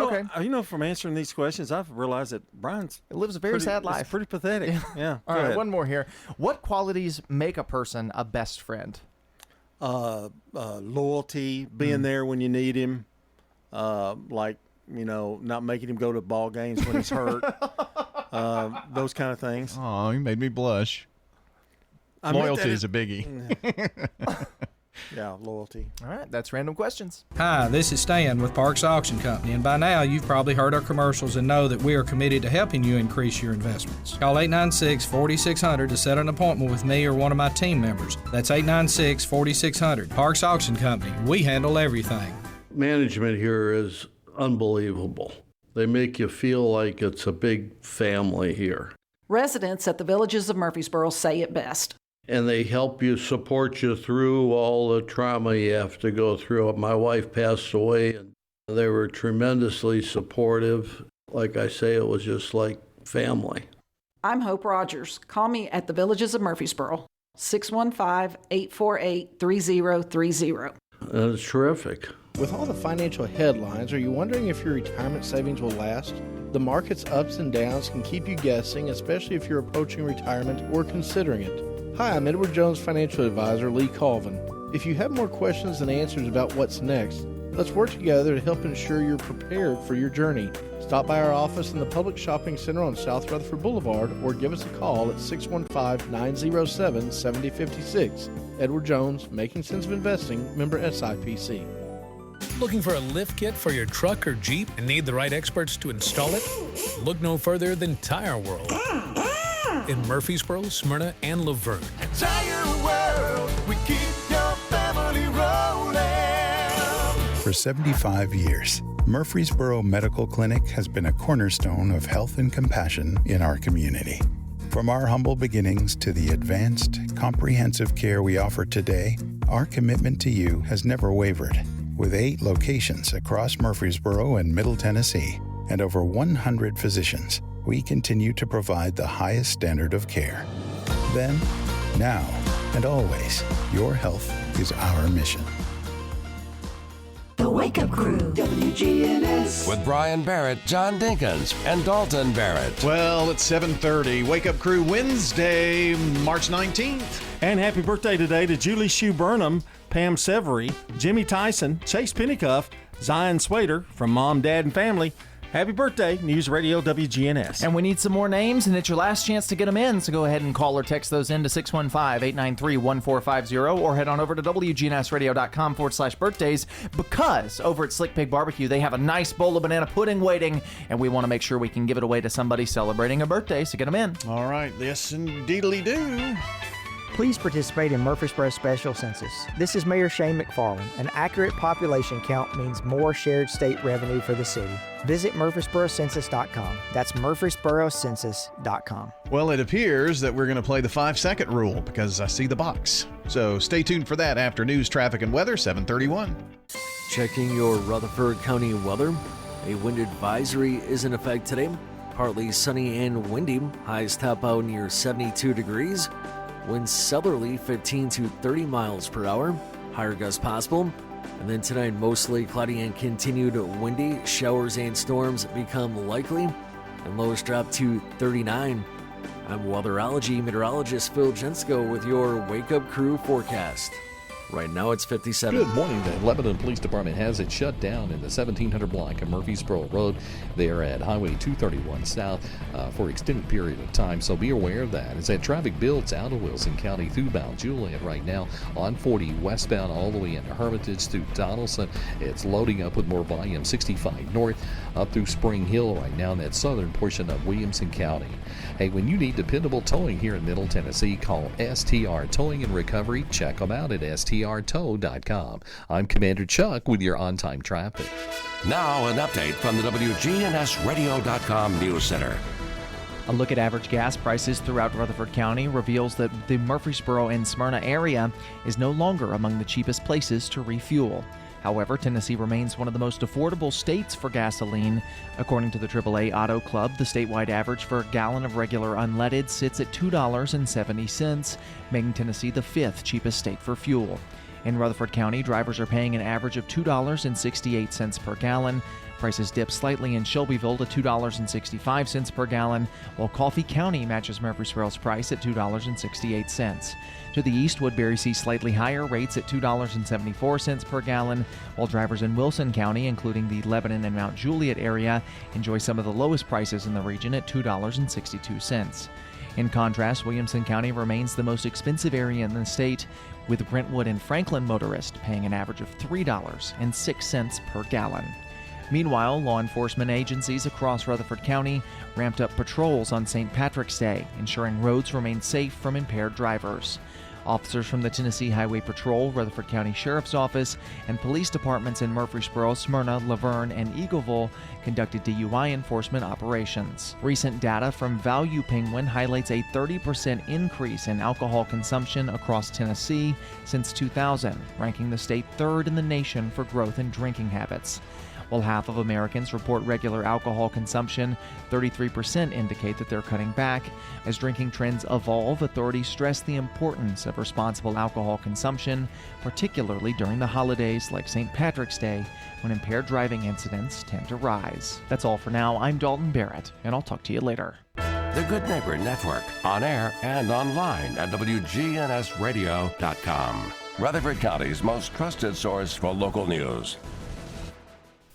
know, from answering these questions, I've realized that Brian's lives a very sad life. Pretty pathetic. Yeah. All Go right, ahead. one more here. What qualities make a person a best friend? Loyalty, being there when you need him, like, you know, not making him go to ball games when he's hurt, those kind of things. Oh, you made me blush. Loyalty is a biggie. Yeah, loyalty. All right, that's random questions. Hi, this is Stan with Parks Auction Company, and by now you've probably heard our commercials and know that we are committed to helping you increase your investments. Call 896-4600 to set an appointment with me or one of my team members. That's 896-4600. Parks Auction Company. We handle everything. Management here is unbelievable. They make you feel like it's a big family here. Residents at the Villages of Murfreesboro say it best. And they help you, support you through all the trauma you have to go through. My wife passed away, and they were tremendously supportive. Like I say, it was just like family. I'm Hope Rogers. Call me at the Villages of Murfreesboro, 615-848-3030. And it's terrific. With all the financial headlines, are you wondering if your retirement savings will last? The market's ups and downs can keep you guessing, especially if you're approaching retirement or considering it. Hi, I'm Edward Jones Financial Advisor Lee Colvin. If you have more questions than answers about what's next, let's work together to help ensure you're prepared for your journey. Stop by our office in the Public Shopping Center on South Rutherford Boulevard or give us a call at 615-907-7056. Edward Jones, Making Sense of Investing, member SIPC. Looking for a lift kit for your truck or Jeep and need the right experts to install it? Look no further than Tire World in Murfreesboro, Smyrna, and Laverne. Tire World, we keep your family rolling. For 75 years, Murfreesboro Medical Clinic has been a cornerstone of health and compassion in our community. From our humble beginnings to the advanced, comprehensive care we offer today, our commitment to you has never wavered. With 8 locations across Murfreesboro and Middle Tennessee and over 100 physicians, we continue to provide the highest standard of care. Then, now, and always, your health is our mission. The Wake Up Crew. WGNS. With Brian Barrett, John Dinkins, and Dalton Barrett. Well, it's 7:30. Wake Up Crew Wednesday, March 19th. And happy birthday today to Julie Shue Burnham, Pam Severy, Jimmy Tyson, Chase Pennycuff, Zion Swader from Mom, Dad, and Family. Happy birthday, News Radio WGNS. And we need some more names, and it's your last chance to get them in, so go ahead and call or text those in to 615-893-1450, or head on over to WGNSradio.com/birthdays, because over at Slick Pig Barbecue, they have a nice bowl of banana pudding waiting, and we want to make sure we can give it away to somebody celebrating a birthday, so get them in. All right, yes, indeedly do. Please participate in Murfreesboro Special Census. This is Mayor Shane McFarland. An accurate population count means more shared state revenue for the city. Visit MurfreesboroCensus.com. That's MurfreesboroCensus.com. Well, it appears that we're going to play the 5-second rule because I see the box. So stay tuned for that after news, traffic, and weather, 7:31. Checking your Rutherford County weather. A wind advisory is in effect today. Partly sunny and windy. Highs top out near 72 degrees. Winds southerly 15 to 30 miles per hour. Higher gusts possible. And then tonight, mostly cloudy and continued windy. Showers and storms become likely. And lows drop to 39. I'm weatherology meteorologist Phil Jensko with your Wake Up Crew forecast. Right now it's 57. Good morning. The Lebanon Police Department has it shut down in the 1700 block of Murfreesboro Road there at Highway 231 South for an extended period of time. So be aware of that. As that traffic builds out of Wilson County through Mount Juliet right now on 40 westbound all the way into Hermitage through Donaldson. It's loading up with more volume 65 north up through Spring Hill right now in that southern portion of Williamson County. Hey, when you need dependable towing here in Middle Tennessee, call STR Towing and Recovery. Check them out at strtow.com. I'm Commander Chuck with your on-time traffic. Now an update from the WGNSradio.com News Center. A look at average gas prices throughout Rutherford County reveals that the Murfreesboro and Smyrna area is no longer among the cheapest places to refuel. However, Tennessee remains one of the most affordable states for gasoline. According to the AAA Auto Club, the statewide average for a gallon of regular unleaded sits at $2.70, making Tennessee the 5th cheapest state for fuel. In Rutherford County, drivers are paying an average of $2.68 per gallon. Prices dip slightly in Shelbyville to $2.65 per gallon, while Coffee County matches Murfreesboro's price at $2.68. To the east, Woodbury sees slightly higher rates at $2.74 per gallon, while drivers in Wilson County, including the Lebanon and Mount Juliet area, enjoy some of the lowest prices in the region at $2.62. In contrast, Williamson County remains the most expensive area in the state, with Brentwood and Franklin motorists paying an average of $3.06 per gallon. Meanwhile, law enforcement agencies across Rutherford County ramped up patrols on St. Patrick's Day, ensuring roads remain safe from impaired drivers. Officers from the Tennessee Highway Patrol, Rutherford County Sheriff's Office, and police departments in Murfreesboro, Smyrna, Laverne, and Eagleville conducted DUI enforcement operations. Recent data from Value Penguin highlights a 30% increase in alcohol consumption across Tennessee since 2000, ranking the state third in the nation for growth in drinking habits. While half of Americans report regular alcohol consumption, 33% indicate that they're cutting back. As drinking trends evolve, authorities stress the importance of responsible alcohol consumption, particularly during the holidays like St. Patrick's Day, when impaired driving incidents tend to rise. That's all for now. I'm Dalton Barrett, and I'll talk to you later. The Good Neighbor Network, on air and online at WGNSradio.com. Rutherford County's most trusted source for local news.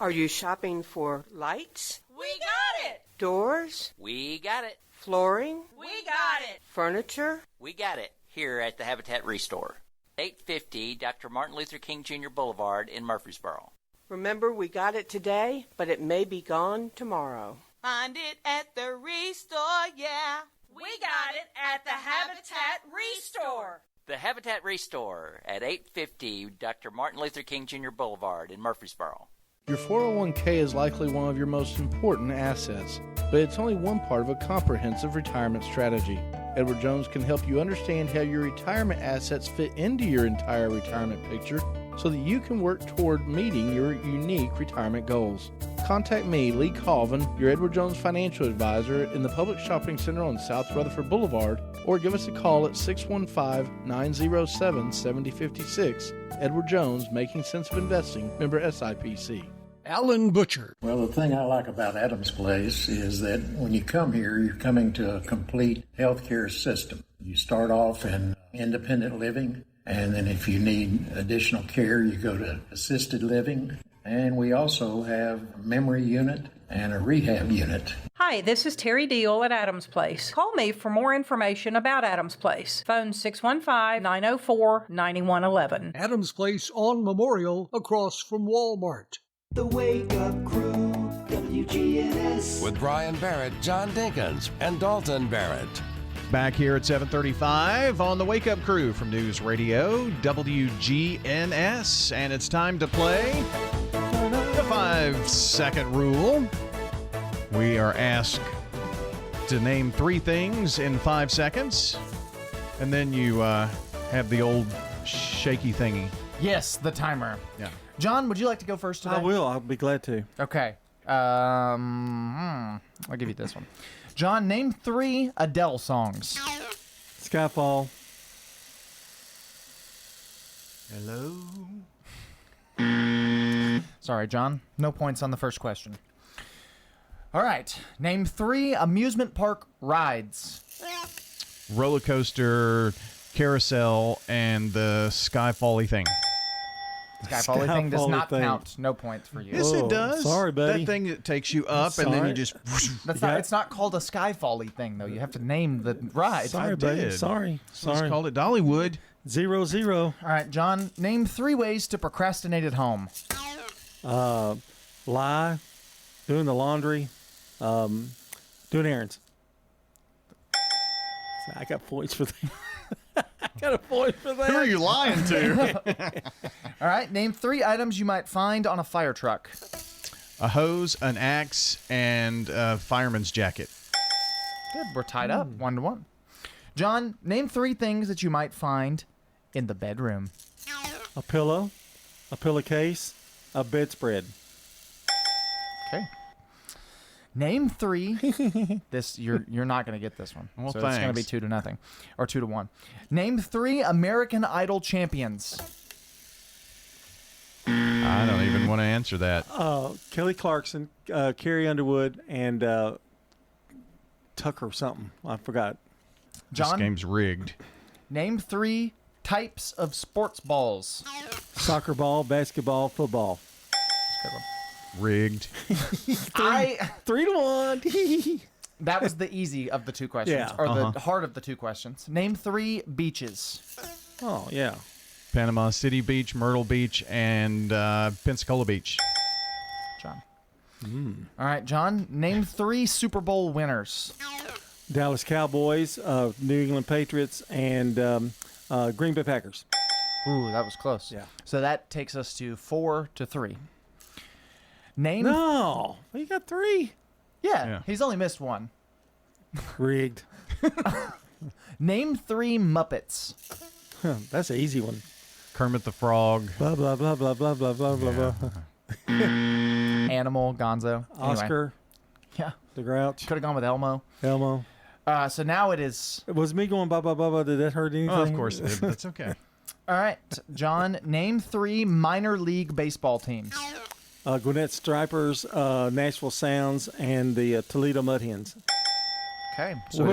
Are you shopping for lights? We got it! Doors? We got it. Flooring? We got it. Furniture? We got it here at the Habitat Restore. 850 Dr. Martin Luther King Jr. Boulevard in Murfreesboro. Remember, we got it today, but it may be gone tomorrow. Find it at the Restore, yeah. We got it at the Habitat Restore. The Habitat Restore at 850 Dr. Martin Luther King Jr. Boulevard in Murfreesboro. Your 401k is likely one of your most important assets, but it's only one part of a comprehensive retirement strategy. Edward Jones can help you understand how your retirement assets fit into your entire retirement picture so that you can work toward meeting your unique retirement goals. Contact me, Lee Colvin, your Edward Jones financial advisor in the Public Shopping Center on South Rutherford Boulevard or give us a call at 615-907-7056. Edward Jones, Making Sense of Investing, member SIPC. Alan Butcher. Well, the thing I like about Adams Place is that when you come here, you're coming to a complete healthcare system. You start off in independent living, and then if you need additional care, you go to assisted living. And we also have a memory unit and a rehab unit. Hi, this is Terry Deal at Adams Place. Call me for more information about Adams Place. Phone 615-904-9111. Adams Place on Memorial across from Walmart. The Wake Up Crew, WGNS. With Brian Barrett, John Dinkins, and Dalton Barrett. Back here at 7:35 on the Wake Up Crew from News Radio WGNS, and it's time to play the 5-second rule. We are asked to name 3 things in 5 seconds, and then you have the old shaky thingy. Yes, the timer. Yeah. John, would you like to go first today? I will. I'll be glad to. Okay. I'll give you this one. John, name 3 Adele songs. Skyfall. Hello? Sorry, John. No points on the first question. All right. Name 3 amusement park rides. Roller coaster, carousel, and the skyfally thing. Skyfally thing does not thing. count. No points for you. Yes, it does. Sorry, buddy. That thing that takes you up and then you just. That's not. It's not called a Skyfally thing, though. You have to name the ride. Sorry, buddy. Sorry. Let's call it Dollywood. 0-0. All right, John. Name 3 ways to procrastinate at home. Lie, doing the laundry, doing errands. I got points for that. I got a point for that. Who are you lying to? All right. Name 3 items you might find on a fire truck. A hose, an axe, and a fireman's jacket. Good. We're tied up 1-1. John, name 3 things that you might find in the bedroom. A pillow, a pillowcase, a bedspread. Okay. Name 3. This you're not going to get this one. Well, so it's going to be thanks. 2-0 or 2-1. Name 3 American Idol champions. I don't even want to answer that. Kelly Clarkson, Carrie Underwood, and Tucker something. I forgot. John, This game's rigged. name 3 types of sports balls. Soccer ball, basketball, football. Good one. Rigged. 3-1. That was the easy of the 2 questions, Yeah. or the hard of the 2 questions. Name 3 beaches. Oh, yeah. Panama City Beach, Myrtle Beach, and Pensacola Beach. John. All right, John. Name 3 Super Bowl winners. Dallas Cowboys, New England Patriots, and Green Bay Packers. Ooh, that was close. Yeah. So that takes us to 4-3. Name. No, you got 3. Yeah, he's only missed 1. Rigged. Name 3 Muppets. That's an easy one. Kermit the Frog. Blah, blah, blah, blah, blah, blah, blah, blah, blah. Animal, Gonzo. Oscar. Yeah. The Grouch. Could have gone with Elmo. Elmo. So now it is. Was me going blah, blah, blah, blah. Did that hurt anything? Oh, of course it did. That's okay. All right, John. Name 3 minor league baseball teams. Gwinnett Stripers, Nashville Sounds, and the Toledo Mud Hens. Okay, so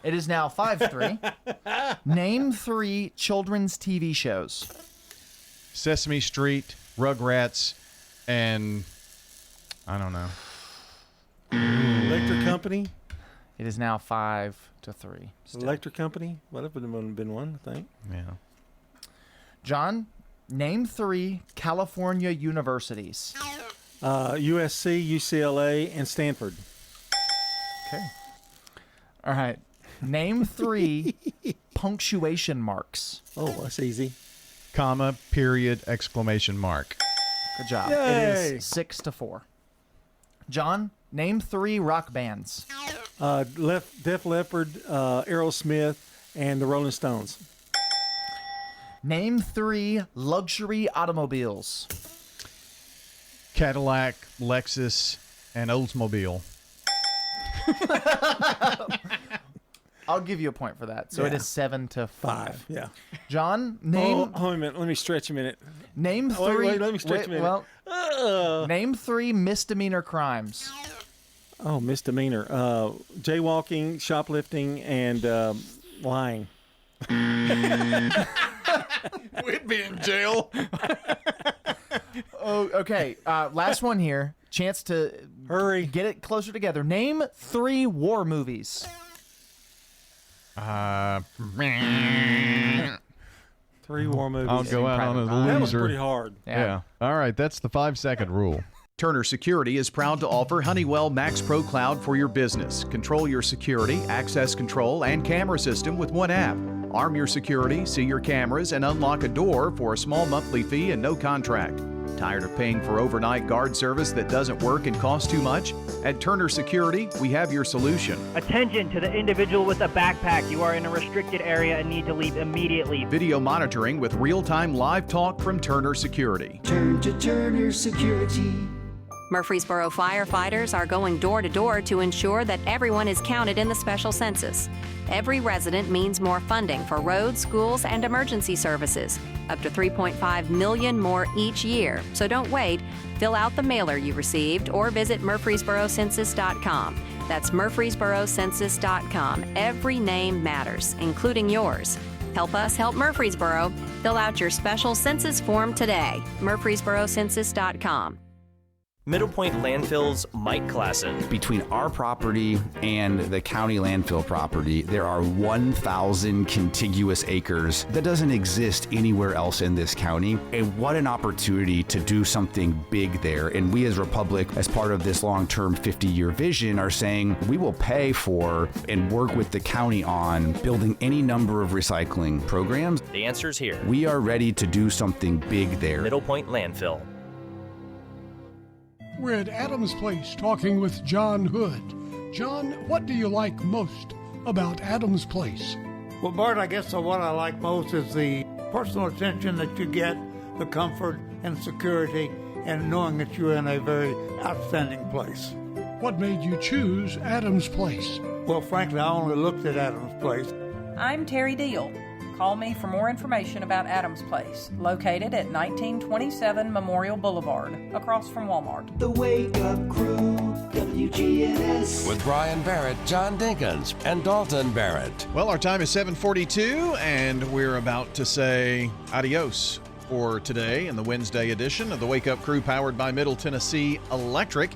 it is now 5-3. Name 3 children's TV shows. Sesame Street, Rugrats, and I don't know. Electric Company. It is now 5-3. Still. Electric Company. Well, that would have been one, I think. Yeah. John, name 3 California universities. USC, UCLA, and Stanford. Okay. All right. Name 3 punctuation marks. Oh, that's easy. Comma, period, exclamation mark. Good job. Yay. It is 6-4. John, name 3 rock bands. Def Leppard, Aerosmith, and the Rolling Stones. Name 3 luxury automobiles. Cadillac, Lexus, and Oldsmobile. I'll give you a point for that. So it Yeah. is 7-5. Yeah. John, name. Oh, wait a minute. Let me stretch a minute. Name Oh, three. wait, let me stretch a minute. Well, name 3 misdemeanor crimes. Oh, misdemeanor. Jaywalking, shoplifting, and lying. We'd be in jail. Oh, okay. Last one here. Chance to hurry. Get it closer together. Name 3 war movies. 3 war movies. I'll go out on a loser. That was pretty hard. Yeah. All right, that's the 5-second rule. Turner Security is proud to offer Honeywell Max Pro Cloud for your business. Control your security, access control, and camera system with one app. Arm your security, see your cameras, and unlock a door for a small monthly fee and no contract. Tired of paying for overnight guard service that doesn't work and costs too much? At Turner Security, we have your solution. Attention to the individual with a backpack. You are in a restricted area and need to leave immediately. Video monitoring with real-time live talk from Turner Security. Turn to Turner Security. Murfreesboro firefighters are going door to door to ensure that everyone is counted in the special census. Every resident means more funding for roads, schools, and emergency services. Up to $3.5 million more each year. So don't wait. Fill out the mailer you received or visit murfreesborocensus.com. That's murfreesborocensus.com. Every name matters, including yours. Help us help Murfreesboro. Fill out your special census form today. murfreesborocensus.com. Middle Point Landfill's Mike Klassen. Between our property and the county landfill property, there are 1,000 contiguous acres that doesn't exist anywhere else in this county. And what an opportunity to do something big there. And we as Republic, as part of this long-term 50-year vision, are saying we will pay for and work with the county on building any number of recycling programs. The answer's here. We are ready to do something big there. Middle Point Landfill. We're at Adams Place talking with John Hood. John, what do you like most about Adams Place? Well, Bart, I guess what I like most is the personal attention that you get, the comfort and security, and knowing that you're in a very outstanding place. What made you choose Adams Place? Well, frankly, I only looked at Adams Place. I'm Terry Deal. Call me for more information about Adams Place, located at 1927 Memorial Boulevard, across from Walmart. The Wake Up Crew, WGNS. With Brian Barrett, John Dinkins, and Dalton Barrett. Well, our time is 7:42, and we're about to say adios for today in the Wednesday edition of the Wake Up Crew, powered by Middle Tennessee Electric.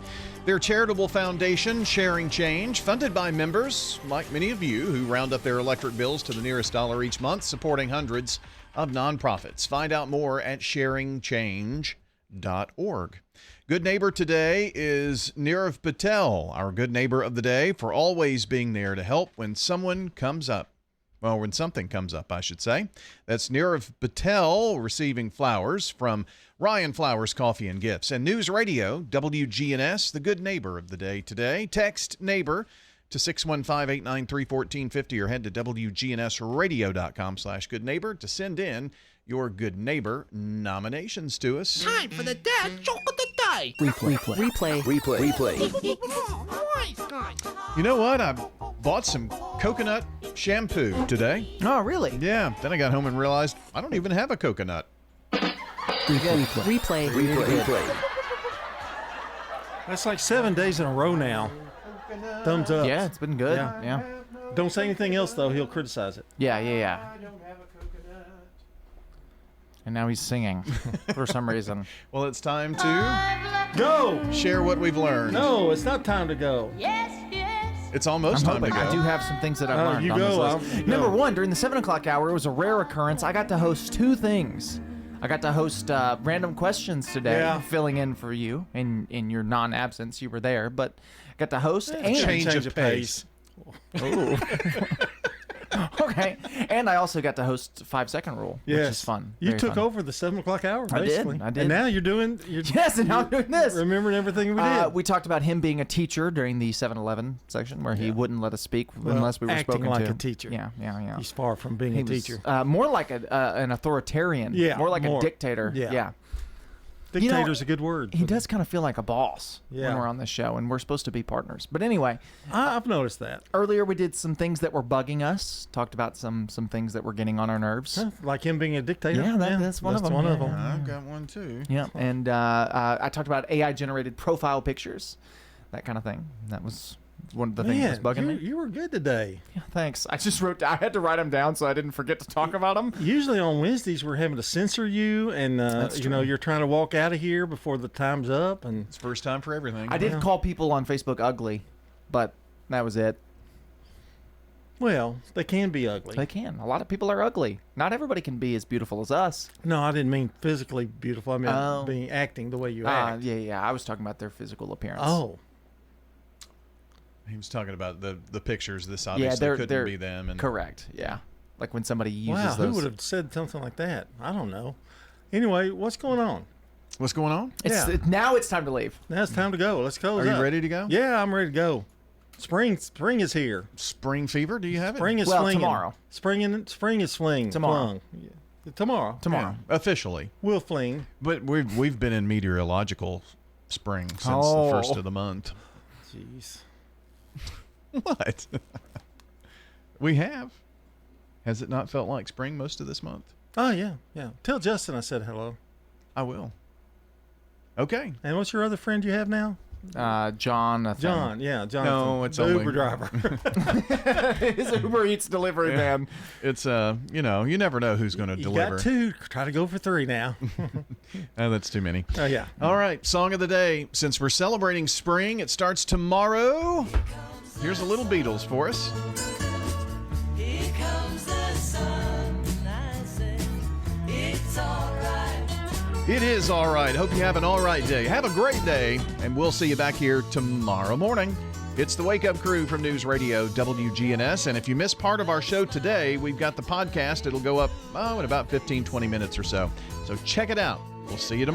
Their charitable foundation, Sharing Change, funded by members like many of you who round up their electric bills to the nearest dollar each month, supporting hundreds of nonprofits. Find out more at sharingchange.org. Good neighbor today is Nirav Patel, our good neighbor of the day, for always being there to help when someone comes up. Well, when something comes up, I should say. That's Nirav Patel receiving flowers from Ryan Flowers Coffee and Gifts. And News Radio, WGNS, the good neighbor of the day today. Text neighbor to 615-893-1450 or head to WGNSradio.com/good neighbor to send in your good neighbor nominations to us. Time for the dad joke of the day. Replay. You know what? I bought some coconut shampoo today. Oh, really? Yeah. Then I got home and realized I don't even have a coconut. Replay. That's like 7 days in a row now. Thumbs up. Yeah, it's been good. Yeah. Don't say anything else, though. He'll criticize it. Yeah. And now he's singing for some reason. Well, it's time to go share what we've learned. No, it's not time to go. It's almost time to go. I do have some things that I've learned you on go, this list. you go. Number one, during the 7 o'clock hour, it was a rare occurrence. I got to host 2 things. I got to host random questions today, filling in for you in your non-absence. You were there, but got to host and change of pace. Oh. Okay, and I also got to host 5-second rule, which is fun. You Very took fun. over the 7 o'clock hour, I basically. did. And now you're yes, and now I'm doing this. Remembering everything we did. We talked about him being a teacher during the 7-Eleven section, where he wouldn't let us speak unless we were spoken acting like to. a teacher. Yeah. He's far from being a teacher. More like an authoritarian. Yeah, more like a dictator. Yeah. Dictator's a good word. He does kind of feel like a boss Yeah. when we're on this show, and we're supposed to be partners. But anyway, I've noticed that. Earlier we did some things that were bugging us. Talked about some things that were getting on our nerves. Huh, like him being a dictator. Yeah, that's one of them. Yeah. I've got one too. Yeah, and I talked about AI-generated profile pictures, that kind of thing. That was one of the things that was bugging me. You were good today. Yeah, thanks. I had to write them down so I didn't forget to talk about them. Usually on Wednesdays we're having to censor you, and you're trying to walk out of here before the time's up, and it's first time for everything. I did call people on Facebook ugly, but that was it. Well, they can be ugly. They can. A lot of people are ugly. Not everybody can be as beautiful as us. No, I didn't mean physically beautiful. I meant being acting the way you act. Yeah. I was talking about their physical appearance. Oh. He was talking about the pictures. This obviously couldn't be them. And correct. Yeah, like when somebody uses wow, those. who would have said something like that? I don't know. Anyway, what's going on? What's going on? Now it's time to leave. Now it's time to go. Let's go. Are you ready to go? Yeah, I'm ready to go. Spring is here. Spring fever? Do you have it? Spring is flinging. Tomorrow. Spring is fling. Tomorrow. Yeah. Tomorrow. Yeah, officially. We'll fling. But we've been in meteorological spring since the first of the month. Jeez. What? We have. Has it not felt like spring most of this month? Oh, yeah. Tell Justin I said hello. I will. Okay. And what's your other friend you have now? John. John. No, it's the only Uber driver. His Uber Eats delivery man. It's you never know who's going to deliver. You got 2. Try to go for 3 now. Oh, that's too many. Oh, yeah. All right, song of the day. Since we're celebrating spring, it starts tomorrow. Here's a little Beatles for us. Here comes the sun, I say, it's all right. It is all right. Hope you have an all right day. Have a great day, and we'll see you back here tomorrow morning. It's the Wake Up Crew from News Radio WGNS, and if you missed part of our show today, we've got the podcast. It'll go up in about 15-20 minutes or so. So check it out. We'll see you tomorrow.